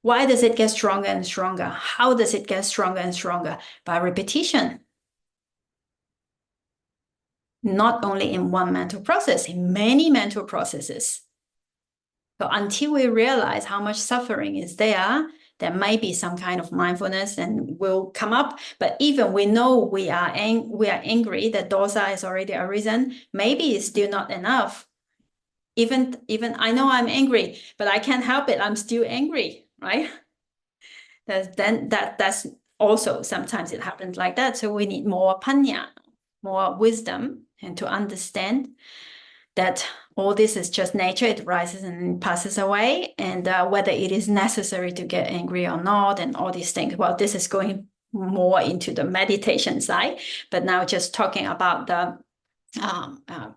Why does it get stronger and stronger? How does it get stronger and stronger? By repetition. Not only in one mental process, in many mental processes. So until we realize how much suffering is there might be some kind of mindfulness and will come up. But even we know we are angry, that dosa is already arisen, maybe it's still not enough. Even I know I'm angry, but I can't help it. I'm still angry, right? That's also sometimes it happens like that. So we need more panya, more wisdom, and to understand that all this is just nature. It rises and passes away, and whether it is necessary to get angry or not, and all these things. Well, this is going more into the meditation side, but now just talking about the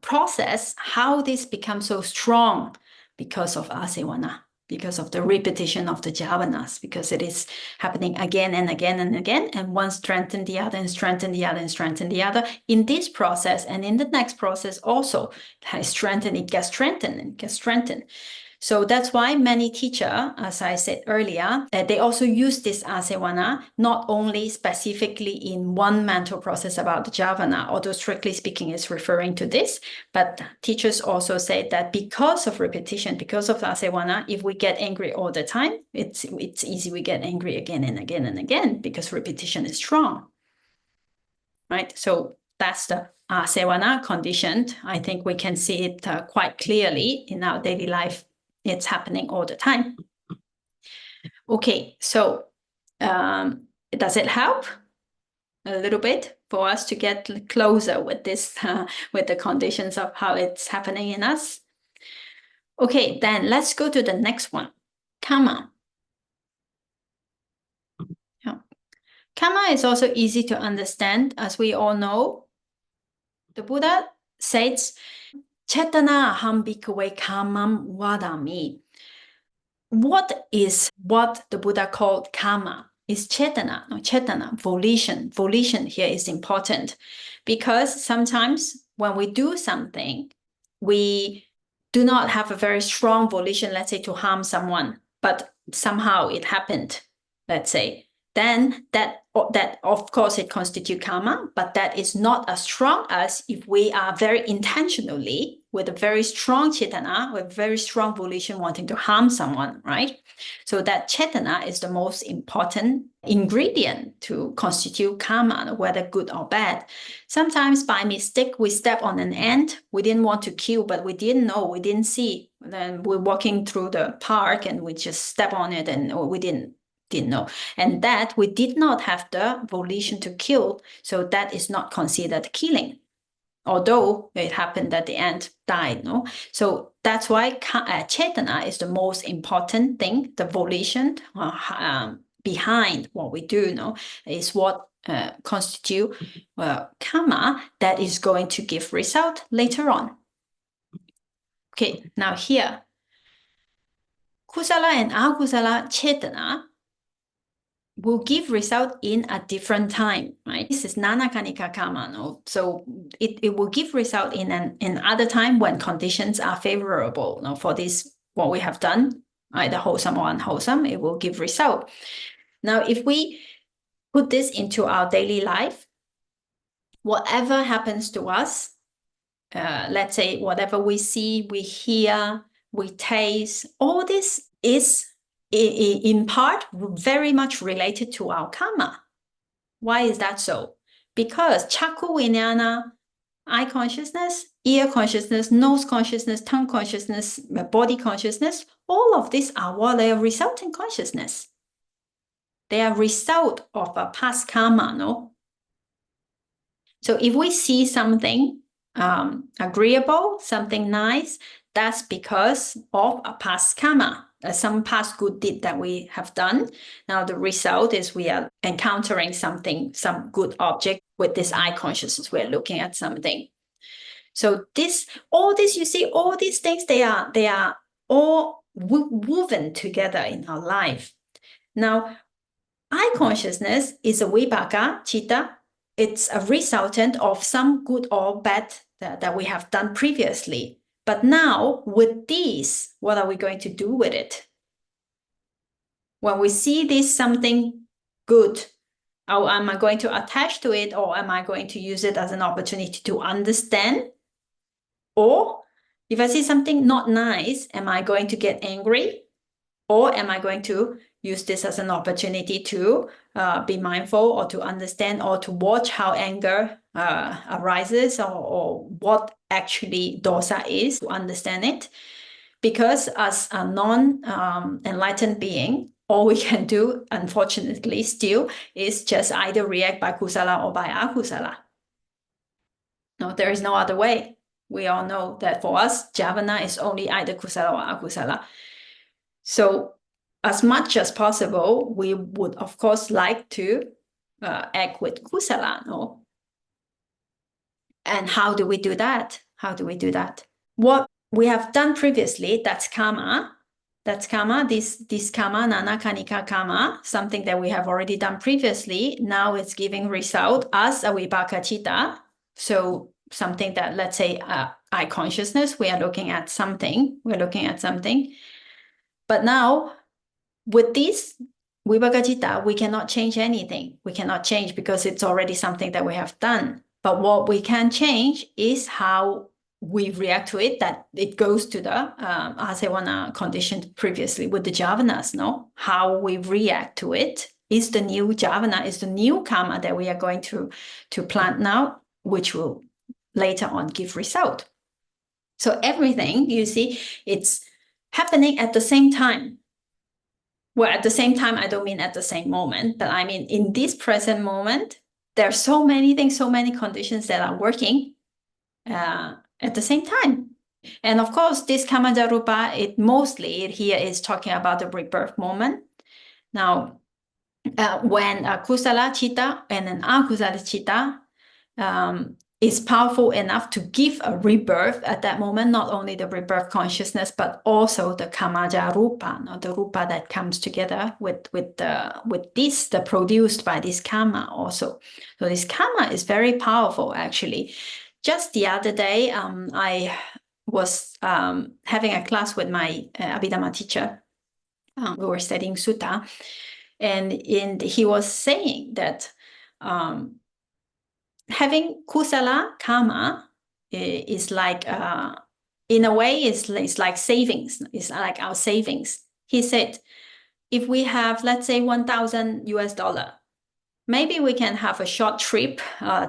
process, how this becomes so strong because of Āsevana, because of the repetition of the jhavanas, because it is happening again and again and again, and one strengthen the other and strengthen the other and strengthen the other. In this process and in the next process also, it gets strengthened and gets strengthened. So that's why many teachers, as I said earlier, they also use this Āsevana not only specifically in one mental process about the jhavana, although strictly speaking is referring to this, but teachers also say that because of repetition, because of Āsevana, if we get angry all the time, it's easy we get angry again and again and again, because repetition is strong, right? So that's the Āsevana conditioned. I think we can see it quite clearly in our daily life. It's happening all the time. Okay, so does it help a little bit for us to get closer with this, with the conditions of how it's happening in us? Okay, then let's go to the next one, Kamma. Yeah. Kamma is also easy to understand, as we all know. The Buddha says, Cetana aham bhikkhave kammam vadami. What the Buddha called kamma is cetana, volition. Volition here is important, because sometimes when we do something, we do not have a very strong volition, let's say to harm someone, but somehow it happened, let's say. Then that of course it constitutes kamma, but that is not as strong as if we are very intentionally with a very strong cetana, with very strong volition wanting to harm someone, right? So that cetana is the most important ingredient to constitute karma, whether good or bad. Sometimes by mistake, we step on an ant. We didn't want to kill, but we didn't know, we didn't see. Then we're walking through the park and we just step on it and we didn't know. And that we did not have the volition to kill. So that is not considered killing. Although it happened that the ant died, no? So that's why cetana is the most important thing, the volition behind what we do, no? Is what constitute karma that is going to give result later on. Okay, now here, kusala and akusala cetana will give result in a different time, right? This is nanakanika karma, no? So it will give result in other time when conditions are favorable, no? For this, what we have done, either wholesome or unwholesome, it will give result. Now, if we put this into our daily life, whatever happens to us, let's say whatever we see, we hear, we taste, all this is in part very much related to our karma. Why is that so? Because chakku vijnana, eye consciousness, ear consciousness, nose consciousness, tongue consciousness, body consciousness, all of these are what they are resulting consciousness. They are result of a past karma, no? So if we see something agreeable, something nice, that's because of a past karma, some past good deed that we have done. Now the result is we are encountering something, some good object with this eye consciousness. We're looking at something. So all this, you see, all these things, they are all woven together in our life. Now, eye consciousness is a vipāka, citta. It's a resultant of some good or bad that we have done previously. But now, with these, what are we going to do with it? When we see this something good, am I going to attach to it, or am I going to use it as an opportunity to understand? Or if I see something not nice, am I going to get angry? Or am I going to use this as an opportunity to be mindful or to understand or to watch how anger arises or what actually dosa is, to understand it? Because as a non-enlightened being, all we can do, unfortunately, still is just either react by kusala or by akusala. No, there is no other way. We all know that for us, jhāvana is only either kusala or akusala. So as much as possible, we would, of course, like to act with kusala, no? And how do we do that? How do we do that? What we have done previously, that's karma. That's karma, this karma, nanakanika karma, something that we have already done previously. Now it's giving result as a vipāka citta. So something that, let's say, eye consciousness, we are looking at something. But now, with this vipāka citta, we cannot change anything. We cannot change because it's already something that we have done. But what we can change is how we react to it, that it goes to the Āsevana condition previously with the jhāvanas, no? How we react to it is the new jhāvana, is the new karma that we are going to plant now, which will later on give result. So everything, you see, it's happening at the same time. Well, at the same time, I don't mean at the same moment, but I mean in this present moment, there are so many things, so many conditions that are working at the same time. And of course, this Kammajarupa, it here is talking about the rebirth moment. Now, when a kusala citta and an akusala citta is powerful enough to give a rebirth at that moment, not only the rebirth consciousness, but also the Kammajarupa, the rupa that comes together with this, the produced by this karma also. So this karma is very powerful, actually. Just the other day, I was having a class with my Abhidhamma teacher. We were studying sutta, and he was saying that having kusala karma is like in a way, it's like savings. It's like our savings. He said, if we have, let's say, $1,000, maybe we can have a short trip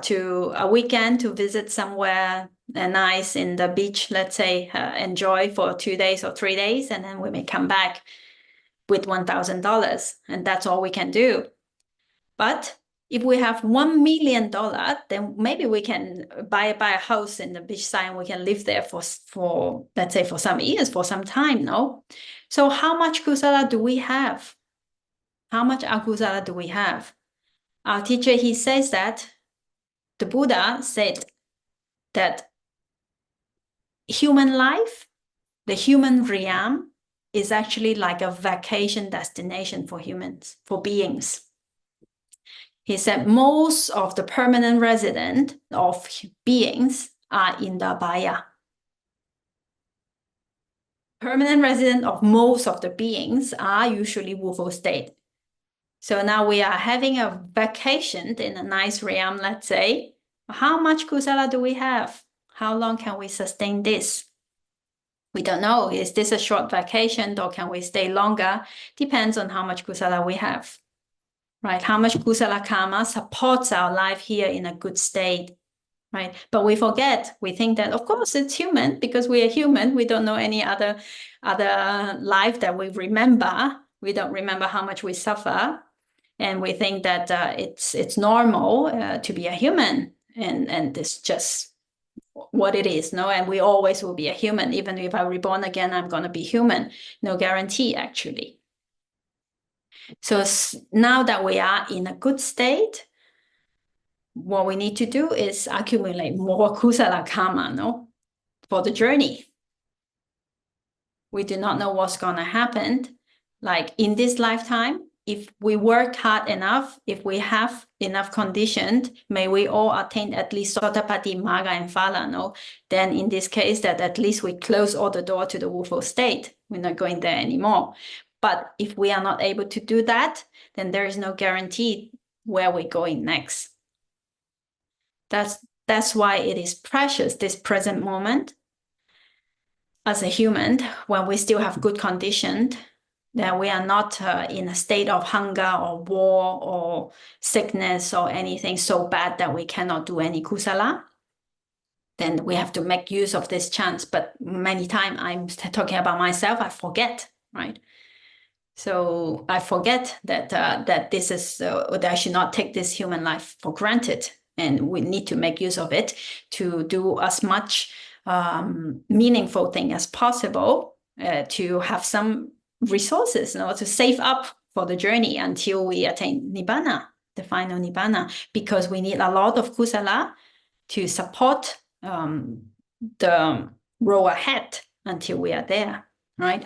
to a weekend to visit somewhere nice in the beach, let's say, enjoy for 2 days or 3 days, and then we may come back with $1,000, and that's all we can do. But if we have $1 million, then maybe we can buy a house in the beachside, and we can live there for let's say, for some years, for some time, no? So how much kusala do we have? How much akusala do we have? Our teacher, he says that the Buddha said that human life, the human realm, is actually like a vacation destination for humans, for beings. He said most of the permanent resident of beings are in the Abhaya. Permanent resident of most of the beings are usually woeful state. So now we are having a vacation in a nice realm, let's say. How much kusala do we have? How long can we sustain this? We don't know. Is this a short vacation, or can we stay longer? Depends on how much kusala we have, right? How much kusala karma supports our life here in a good state, right? But we forget. We think that, of course, it's human because we are human. We don't know any other life that we remember. We don't remember how much we suffer. And we think that it's normal to be a human, and it's just what it is, no? And we always will be a human. Even if I'm reborn again, I'm going to be human. No guarantee, actually. So now that we are in a good state, what we need to do is accumulate more kusala karma, no? For the journey. We do not know what's going to happen. Like in this lifetime, if we work hard enough, if we have enough conditions, may we all attain at least Sotapatti, Magga, and Phala, no? Then in this case, that at least we close all the door to the woeful state. We're not going there anymore. But if we are not able to do that, then there is no guarantee where we're going next. That's why it is precious, this present moment. As a human, when we still have good conditions, that we are not in a state of hunger or war or sickness or anything so bad that we cannot do any kusala, then we have to make use of this chance. But many times I'm talking about myself, I forget, right? So I forget that this is that I should not take this human life for granted, and we need to make use of it to do as much meaningful thing as possible, to have some resources, you know, to save up for the journey until we attain Nibbana, the final Nibbana, because we need a lot of kusala to support the road ahead until we are there, right?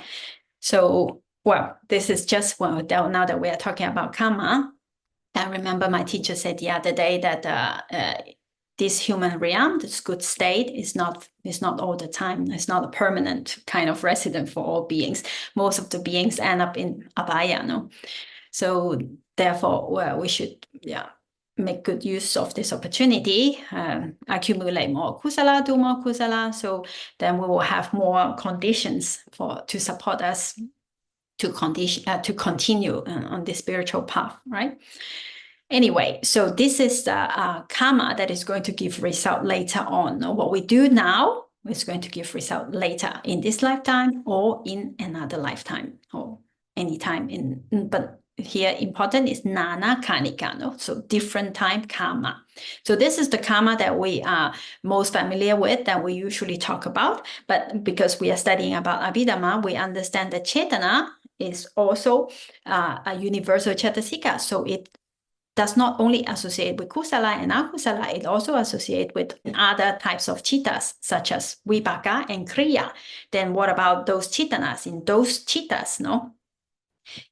So, well, this is just, well, now that we are talking about Kamma, I remember my teacher said the other day that this human realm, this good state, is not all the time. It's not a permanent kind of resident for all beings. Most of the beings end up in Abhaya, no? So therefore, well, we should make good use of this opportunity, accumulate more kusala, do more kusala, so then we will have more conditions to support us to continue on the spiritual path, right? Anyway, so this is the karma that is going to give result later on. What we do now is going to give result later in this lifetime or in another lifetime or anytime but here important is nana kanika, no? So different time karma. So this is the karma that we are most familiar with, that we usually talk about. But because we are studying about Abhidhamma, we understand that Cetana is also a universal Cetasika. So it does not only associate with kusala and akusala, it also associates with other types of chittas, such as Vipāka and kriya. Then what about those chetanas in those chittas, no?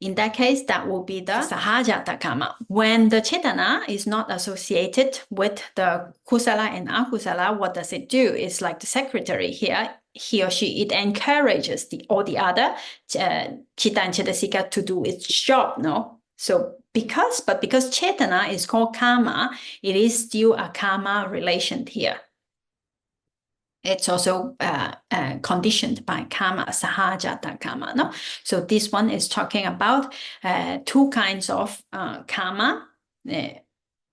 In that case, that will be the sahajata karma. When the cetana is not associated with the kusala and akusala, what does it do? It's like the secretary here. He or she, it encourages all the other chitta and cetasika to do its job, no? So because cetana is called karma, it is still a karma relation here. It's also conditioned by Kamma, Sahajata Kamma. No? So this one is talking about two kinds of Kamma,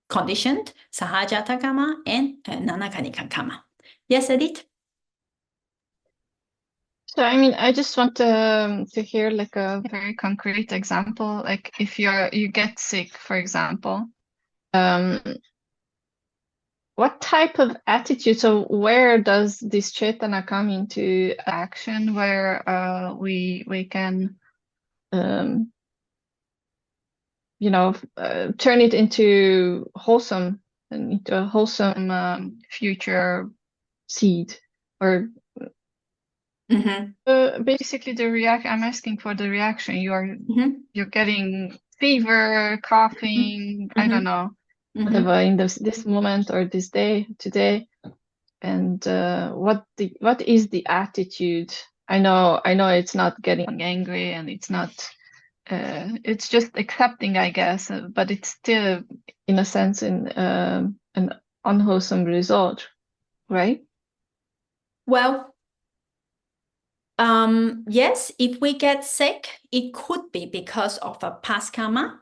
conditioned, Sahajata Kamma and Nanakanika Kamma. Yes, Edith? So, I mean, I just want to hear like a very concrete example. Like if you get sick, for example, what type of attitude, so where does this Chetana come into action, where we can turn it into wholesome and into a wholesome future seed, or basically the reaction. I'm asking for the reaction. You're getting fever, coughing, I don't know, whatever in this moment or this day today, and what is the attitude? I know it's not getting angry, and it's not. It's just accepting, I guess, but it's still, in a sense, an unwholesome result, right? Well, yes, if we get sick, it could be because of a past karma,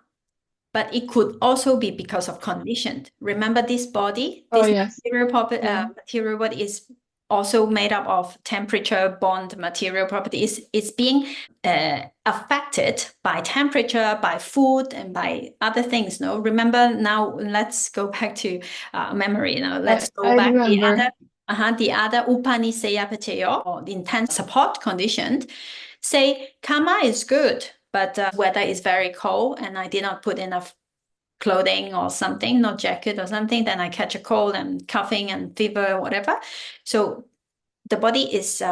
but it could also be because of conditioned. Remember this body, this material what is also made up of temperature bond material property is being affected by temperature, by food, and by other things. No, remember now. Let's go back to memory. Now let's go back remember. The other Upaniseya Paccaya, or the intense support conditioned, say karma is good, but weather is very cold and I did not put enough clothing or something, no jacket or something, then I catch a cold and coughing and fever, whatever. So the body is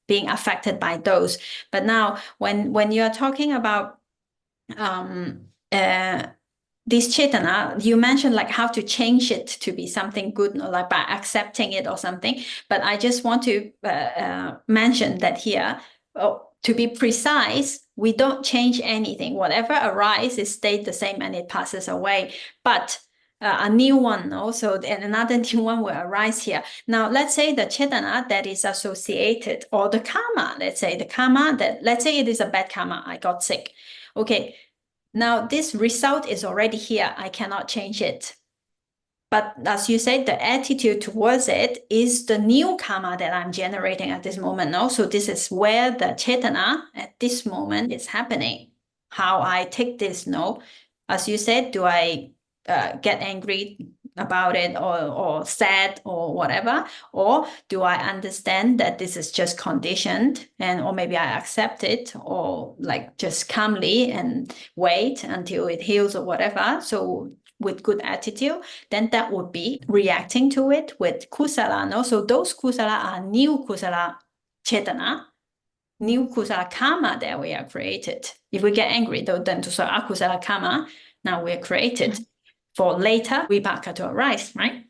being affected by those. But now when you are talking about this Chetana, you mentioned like how to change it to be something good, like by accepting it or something. But I just want to mention that here, to be precise, we don't change anything. Whatever arises stays the same and it passes away. But a new one also, and another new one will arise here. Now, let's say the Chetana that is associated, or the karma, let's say the karma that, let's say it is a bad karma, I got sick. Okay. Now, this result is already here. I cannot change it. But as you said, the attitude towards it is the new karma that I'm generating at this moment. No? So this is where the Chetana at this moment is happening. How I take this, no? As you said, do I get angry about it or sad or whatever? Or do I understand that this is just conditioned or maybe I accept it or like just calmly and wait until it heals or whatever. So with good attitude, then that would be reacting to it with kusala. No? So those kusala are new kusala chetana, new kusala karma that we are created. If we get angry, then to say akusala karma, now we're created for later Vipāka to arise, right?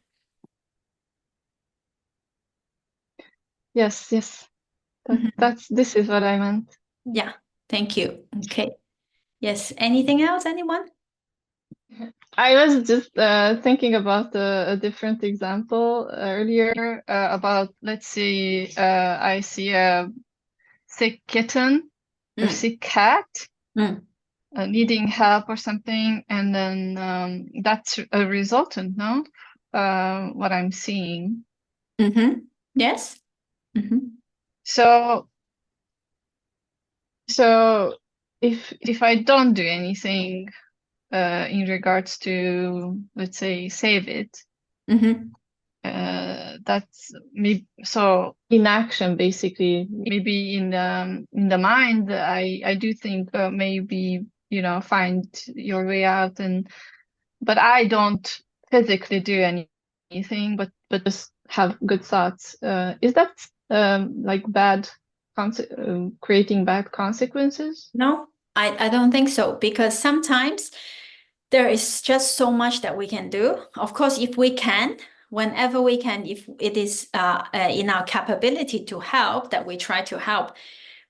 Yes. This is what I meant. Yeah, thank you. Okay. Yes, anything else, anyone? I was just thinking about a different example earlier about, let's say, I see a sick kitten or sick cat needing help or something, and then that's a resultant, no? What I'm seeing. Yes. So if I don't do anything in regards to, let's say, save it, that's maybe so inaction, basically. Maybe in the mind, I do think maybe find your way out, but I don't physically do anything, but just have good thoughts. Is that like bad creating bad consequences? No, I don't think so, because sometimes there is just so much that we can do. Of course, if we can, whenever we can, if it is in our capability to help, that we try to help.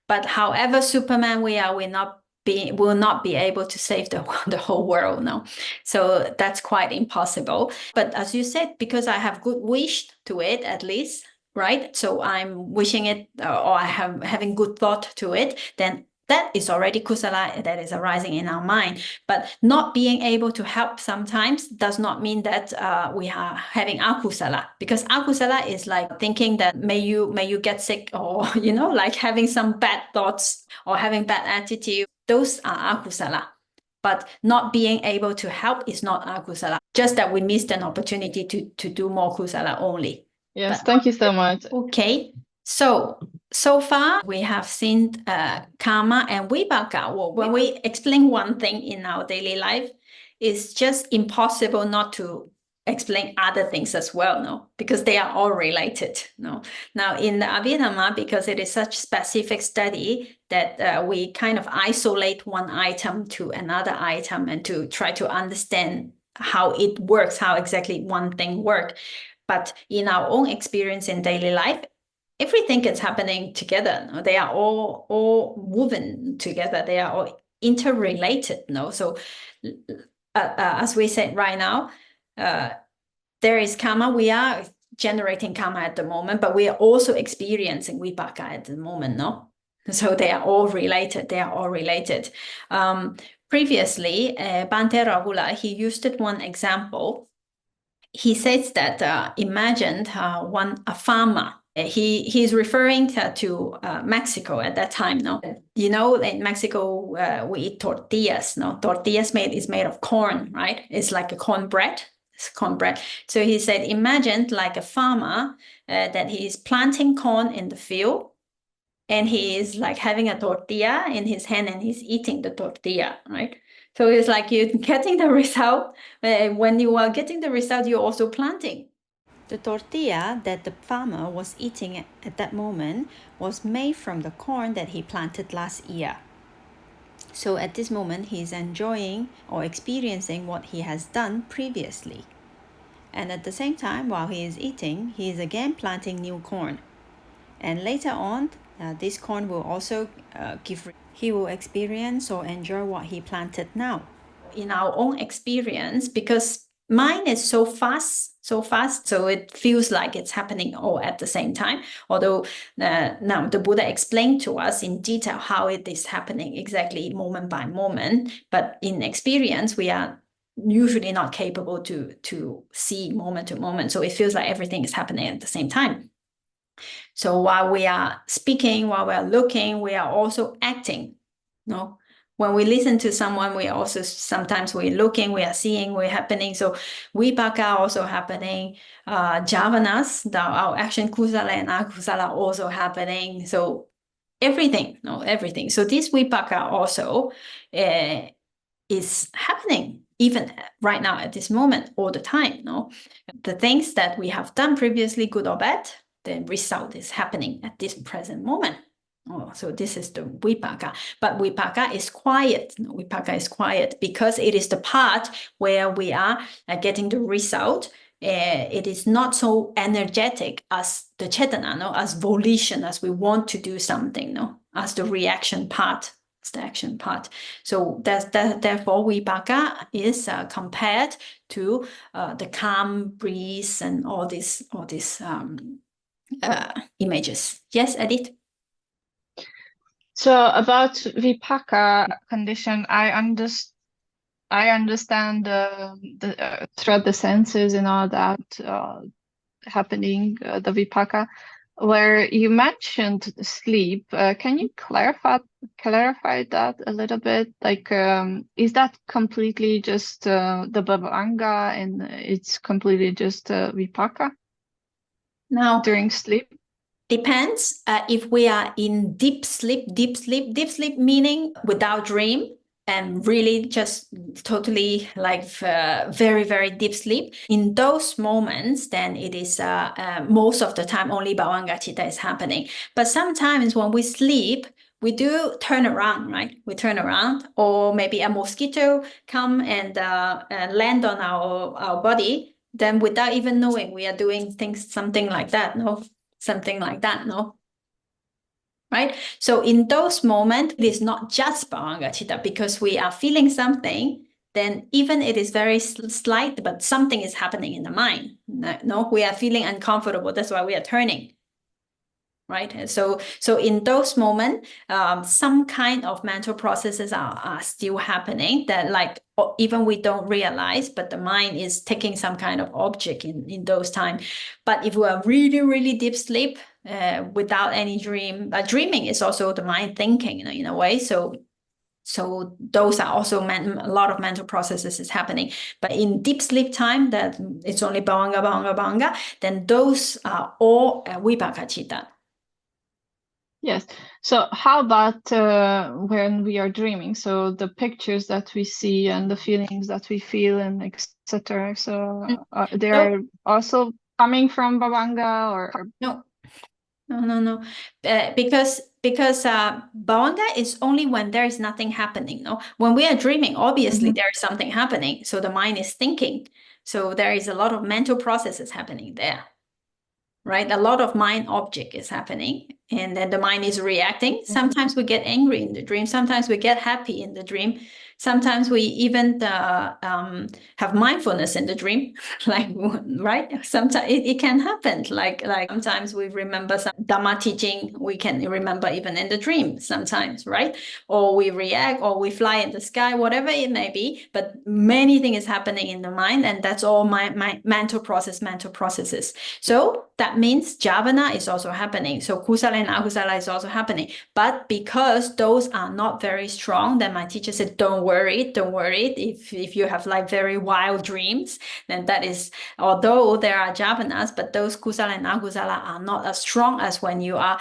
But however Superman we are, will not be able to save the whole world, no. So that's quite impossible. But as you said, because I have good wish to it, at least right? So I'm wishing it, or I am having good thought to it, then that is already kusala that is arising in our mind. But not being able to help sometimes does not mean that we are having akusala, because akusala is like thinking that may you get sick, or like having some bad thoughts or having bad attitude. Those are akusala. But not being able to help is not akusala. Just that we missed an opportunity to do more kusala only. Yes, But thank you so much. okay. So far we have seen Kamma and Vipāka. Well, when we explain one thing in our daily life, it's just impossible not to explain other things as well, no? Because they are all related, no? Now in the Abhidhamma, because it is such specific study that we kind of isolate one item to another item and to try to understand how it works, how exactly one thing works. But in our own experience in daily life, everything is happening together. No? They are all moving together. They are all interrelated. No, so as we said right now, there is Kamma. We are generating Kamma at the moment, but we are also experiencing Vipāka at the moment. No, so they are all related. They are all related. Previously, Bhante Rahula, he used one example. He says that imagine a farmer. He's referring to Mexico at that time. No, in Mexico we eat tortillas. No, tortillas is made of corn, right? It's like a cornbread. It's cornbread. So he said, imagine like a farmer that he is planting corn in the field, and he is like having a tortilla in his hand, and he's eating the tortilla, right? So it's like you're getting the result. When you are getting the result, you're also planting. The tortilla that the farmer was eating at that moment was made from the corn that he planted last year. So at this moment, he's enjoying or experiencing what he has done previously. And at the same time, while he is eating, he is again planting new corn. And later on, this corn will also he will experience or enjoy what he planted now. In our own experience, because mind is so fast, so it feels like it's happening all at the same time. Although now the Buddha explained to us in detail how it is happening exactly moment by moment. But in experience, we are usually not capable to see moment to moment. So it feels like everything is happening at the same time. So while we are speaking, while we are looking, we are also acting. No, when we listen to someone, we also sometimes we're looking, we are seeing, we're happening. So Vipāka also happening. Jhavanas, our action kusala and akusala also happening. So everything, everything. So this Vipāka also is happening even right now at this moment all the time. No, the things that we have done previously, good or bad, the result is happening at this present moment. So this is the Vipāka. But Vipāka is quiet. Vipāka is quiet because it is the part where we are getting the result. It is not so energetic as the Cetana, as volition, as we want to do something, as the reaction part. It's the action part. So therefore, Vipāka is compared to the calm breeze and all these images. Yes, Edith? So about Vipāka condition, I understand throughout the senses and all that happening, the Vipāka, where you mentioned sleep. Can you clarify that a little bit? Like, is that completely just the Bhavanga, and it's completely just Vipāka? Now, during sleep? Depends. If we are in deep sleep meaning without dream, and really just totally like very, very deep sleep. In those moments, then it is most of the time only Bhavanga Citta is happening. But sometimes when we sleep, we do turn around, right? We turn around, or maybe a mosquito come and land on our body. Then without even knowing, we are doing things, something like that, something like that, right? So in those moments, it is not just Bhavanga Citta, because we are feeling something, then even it is very slight, but something is happening in the mind. No, we are feeling uncomfortable. That's why we are turning. right? And so in those moments, some kind of mental processes are still happening that like even we don't realize, but the mind is taking some kind of object in those times. But if we are really, really deep sleep without any dream, dreaming is also the mind thinking in a way. So those are also a lot of mental processes is happening. But in deep sleep time, that it's only bhavanga, then those are all Vipāka citta. Yes. So how about when we are dreaming? So the pictures that we see and the feelings that we feel and etc. So they are also coming from bhavanga or no. Because bhavanga is only when there is nothing happening. No, when we are dreaming, obviously there is something happening. So the mind is thinking. So there is a lot of mental processes happening there, right? A lot of mind object is happening, and then the mind is reacting. Sometimes we get angry in the dream. Sometimes we get happy in the dream. Sometimes we even have mindfulness in the dream, like, right? Sometimes it can happen. Like sometimes we remember some Dhamma teaching, we can remember even in the dream sometimes, right? Or we react, or we fly in the sky, whatever it may be. But many things is happening in the mind, and that's all my mental processes. So that means jhavana is also happening. So kusala and akusala is also happening. But because those are not very strong, then my teacher said, don't worry. If you have like very wild dreams, then that is, although there are jhavanas, but those kusala and akusala are not as strong as when you are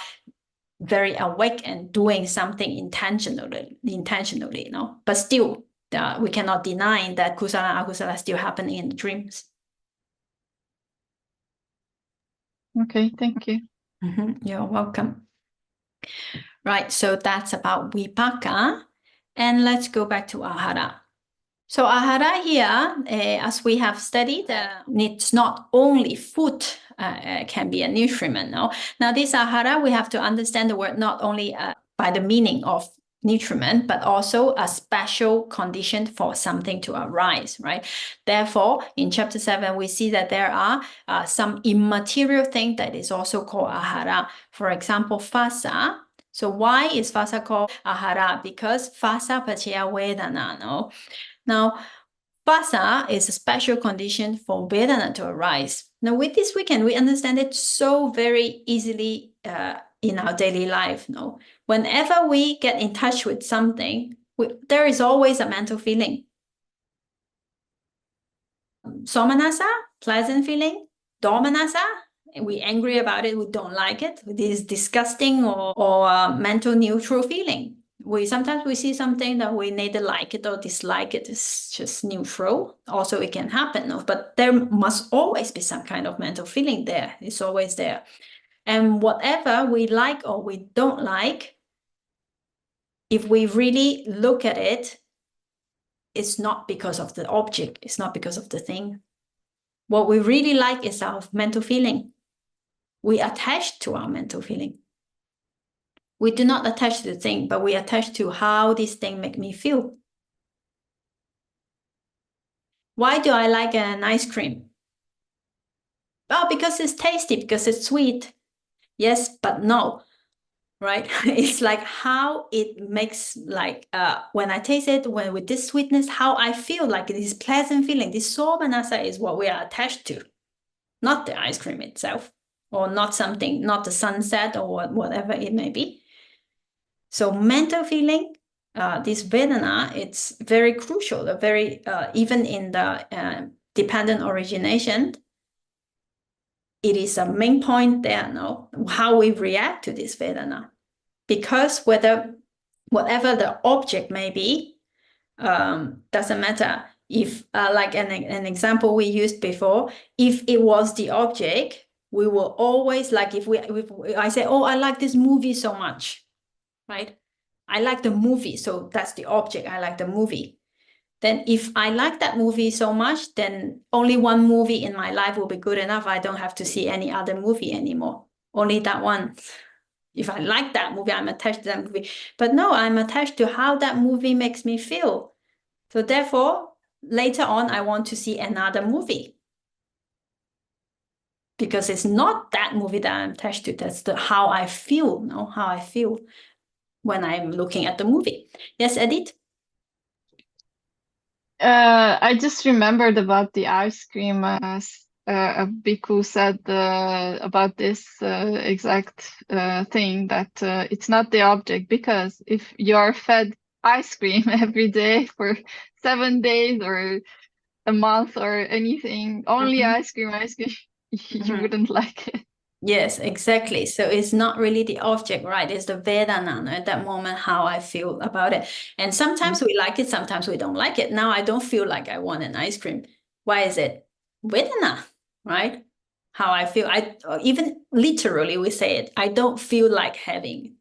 very awake and doing something intentionally, no? But still, we cannot deny that kusala and akusala still happening in the dreams. Okay, thank you. You're welcome. Right, so that's about Vipāka. And let's go back to Āhāra. So Āhāra here, as we have studied, it's not only food can be a nutriment. No? Now this Āhāra, we have to understand the word not only by the meaning of nutriment, but also a special condition for something to arise, right? Therefore, in chapter 7, we see that there are some immaterial thing that is also called Āhāra. For example, phassa. So why is phassa called Āhāra? Because phassa paccaya vedana, no? Now, phassa is a special condition for vedana to arise. Now, with this, we understand it so very easily in our daily life. No, whenever we get in touch with something, there is always a mental feeling. Somanasa, pleasant feeling. Domanasa, we're angry about it, we don't like it. It is disgusting or mental neutral feeling. Sometimes we see something that we neither like it or dislike it. It's just neutral. Also, it can happen, but there must always be some kind of mental feeling there. It's always there. And whatever we like or we don't like, if we really look at it, it's not because of the object. It's not because of the thing. What we really like is our mental feeling. We attach to our mental feeling. We do not attach to the thing, but we attach to how this thing make me feel. Why do I like an ice cream? Oh, because it's tasty, because it's sweet. Yes, but no, right? It's like how it makes, like when I taste it, with this sweetness, how I feel, like this pleasant feeling. This somanasa is what we are attached to, not the ice cream itself, or not something, not the sunset or whatever it may be. So mental feeling, this vedana, it's very crucial, very even in the dependent origination, it is a main point there, no? How we react to this vedana. Because whatever the object may be, doesn't matter. If, like an example we used before, if it was the object, we will always, like if I say, oh, I like this movie so much, right? I like the movie, so that's the object. I like the movie. Then if I like that movie so much, then only one movie in my life will be good enough. I don't have to see any other movie anymore. Only that one. If I like that movie, I'm attached to that movie. But no, I'm attached to how that movie makes me feel. So therefore, later on, I want to see another movie. because it's not that movie that I'm attached to. That's how I feel, how I feel when I'm looking at the movie. Yes, Edith? I just remembered about the ice cream. A bhikkhu said about this exact thing, that it's not the object, because if you're fed ice cream every day for 7 days or a month or anything, only ice cream, you wouldn't like it. Yes, exactly. So it's not really the object, right? It's the Vedana at that moment, how I feel about it. And sometimes we like it, sometimes we don't like it. Now I don't feel like I want an ice cream. Why is it? Vedana, right? How I feel. Even literally we say it, I don't feel like having,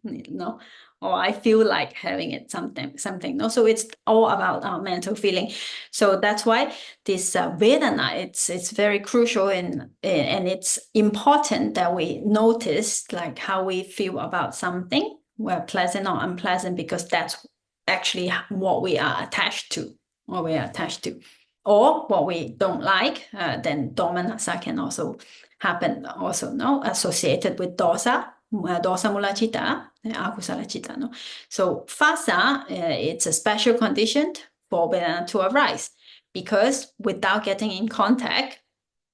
or I feel like having it something. No, so it's all about our mental feeling. So that's why this Vedana, it's very crucial, and it's important that we notice like how we feel about something, whether pleasant or unpleasant, because that's actually what we are attached to, or what we don't like. Then domanassa can also happen, associated with dosa mula citta, akusala citta. No? So phasa, it's a special condition for Vedana to arise, because without getting in contact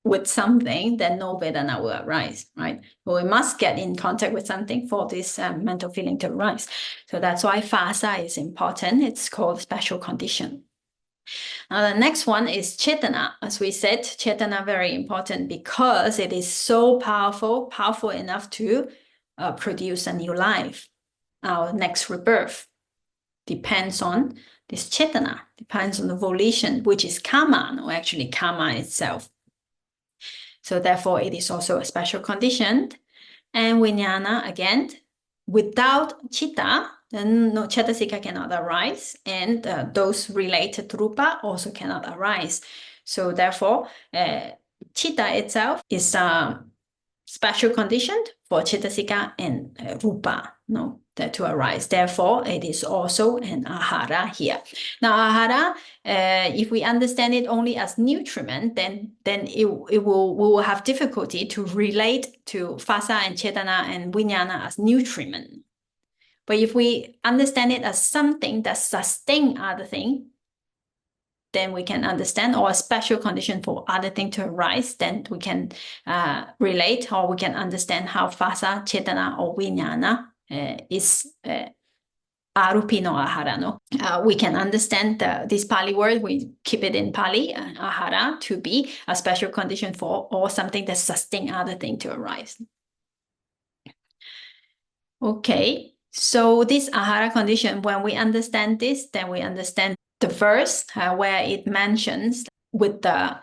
with something, then no Vedana will arise, right? But we must get in contact with something for this mental feeling to arise. So that's why phasa is important. It's called special condition. Now, the next one is Chetana. As we said, Chetana very important because it is so powerful enough to produce a new life. Our next rebirth depends on this Chetana, depends on the volition, which is Kamma, or actually Kamma itself. So therefore, it is also a special condition. And Vijnana, again, without Chitta, then no Cetasika cannot arise, and those related to Rupa also cannot arise. So therefore, Chitta itself is a special condition for Cetasika and Rupa to arise. Therefore, it is also an Āhāra here. Now, Āhāra, if we understand it only as nutriment, then we will have difficulty to relate to Phasa and Chetana and Vijnana as nutriment. But if we understand it as something that sustains other thing, then we can understand, or a special condition for other thing to arise, then we can relate, or we can understand how Phasa, Chetana, or Vijnana is Arupino Āhāra. No? We can understand this Pali word, we keep it in Pali, Āhāra, to be a special condition for, or something that sustains other thing to arise. Okay, so this Āhāra condition, when we understand this, then we understand the verse where it mentions with the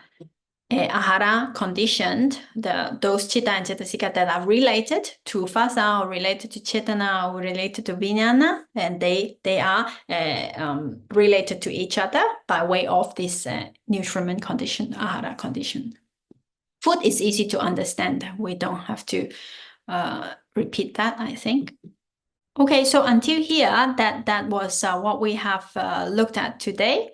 Āhāra conditioned, those Chitta and Cetasika that are related to Phasa, or related to Chetana, or related to Vijnana, and they are related to each other by way of this nutriment condition, Āhāra condition. Food is easy to understand. We don't have to repeat that, I think. Okay, so until here, that was what we have looked at today.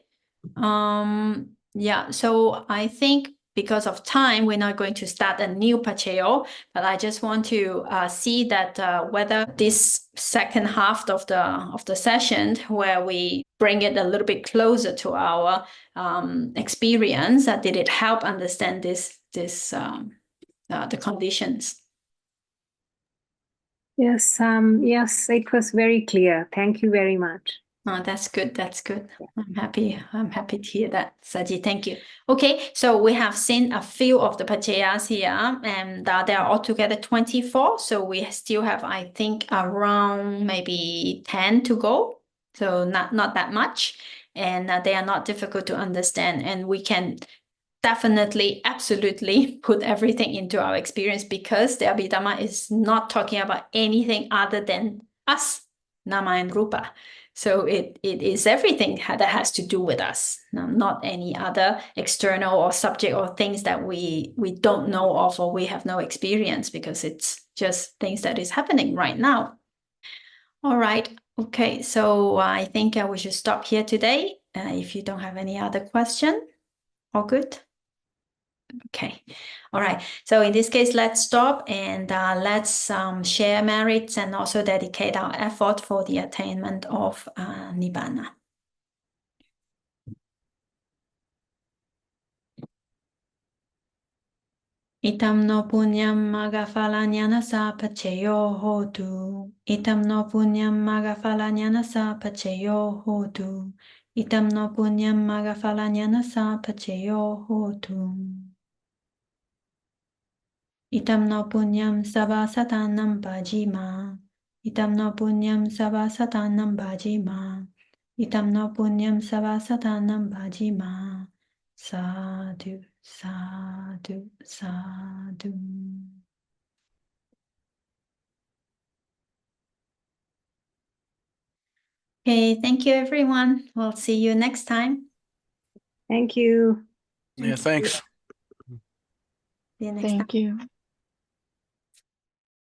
Yeah, so I think because of time, we're not going to start a new Paccayana, but I just want to see that whether this second half of the session, where we bring it a little bit closer to our experience, did it help understand the conditions? Yes, yes, it was very clear. Thank you very much. Oh, that's good. That's good. I'm happy to hear that, Saji. Thank you. Okay, so we have seen a few of the Paccayanas here, and there are altogether 24. So we still have, I think, around maybe 10 to go. So not that much, and they are not difficult to understand, and we can definitely, absolutely put everything into our experience, because the Abhidhamma is not talking about anything other than us, Nama and Rupa. So it is everything that has to do with us, not any other external or subject or things that we don't know of, or we have no experience, because it's just things that is happening right now. All right. Okay. So I think we should stop here today. If you don't have any other question, all good. Okay. All right. So in this case, let's stop and let's share merits and also dedicate our effort for the attainment of Nibbana. Itam no punyam magafalanyana paccayyo hotu. Itam no punyam magafalanyana paccayyo hotu. Itam no punyam magafalanyana paccayyo hotu. Itam no punyam satanam bhajima. Itam no punyam satanam bhajima. Itam no punyam satanam bhajima. Sadhu, sadhu, sadhu. Okay, thank you everyone. We'll see you next time. Thank you. Yeah, thanks. See you next time. Thank you.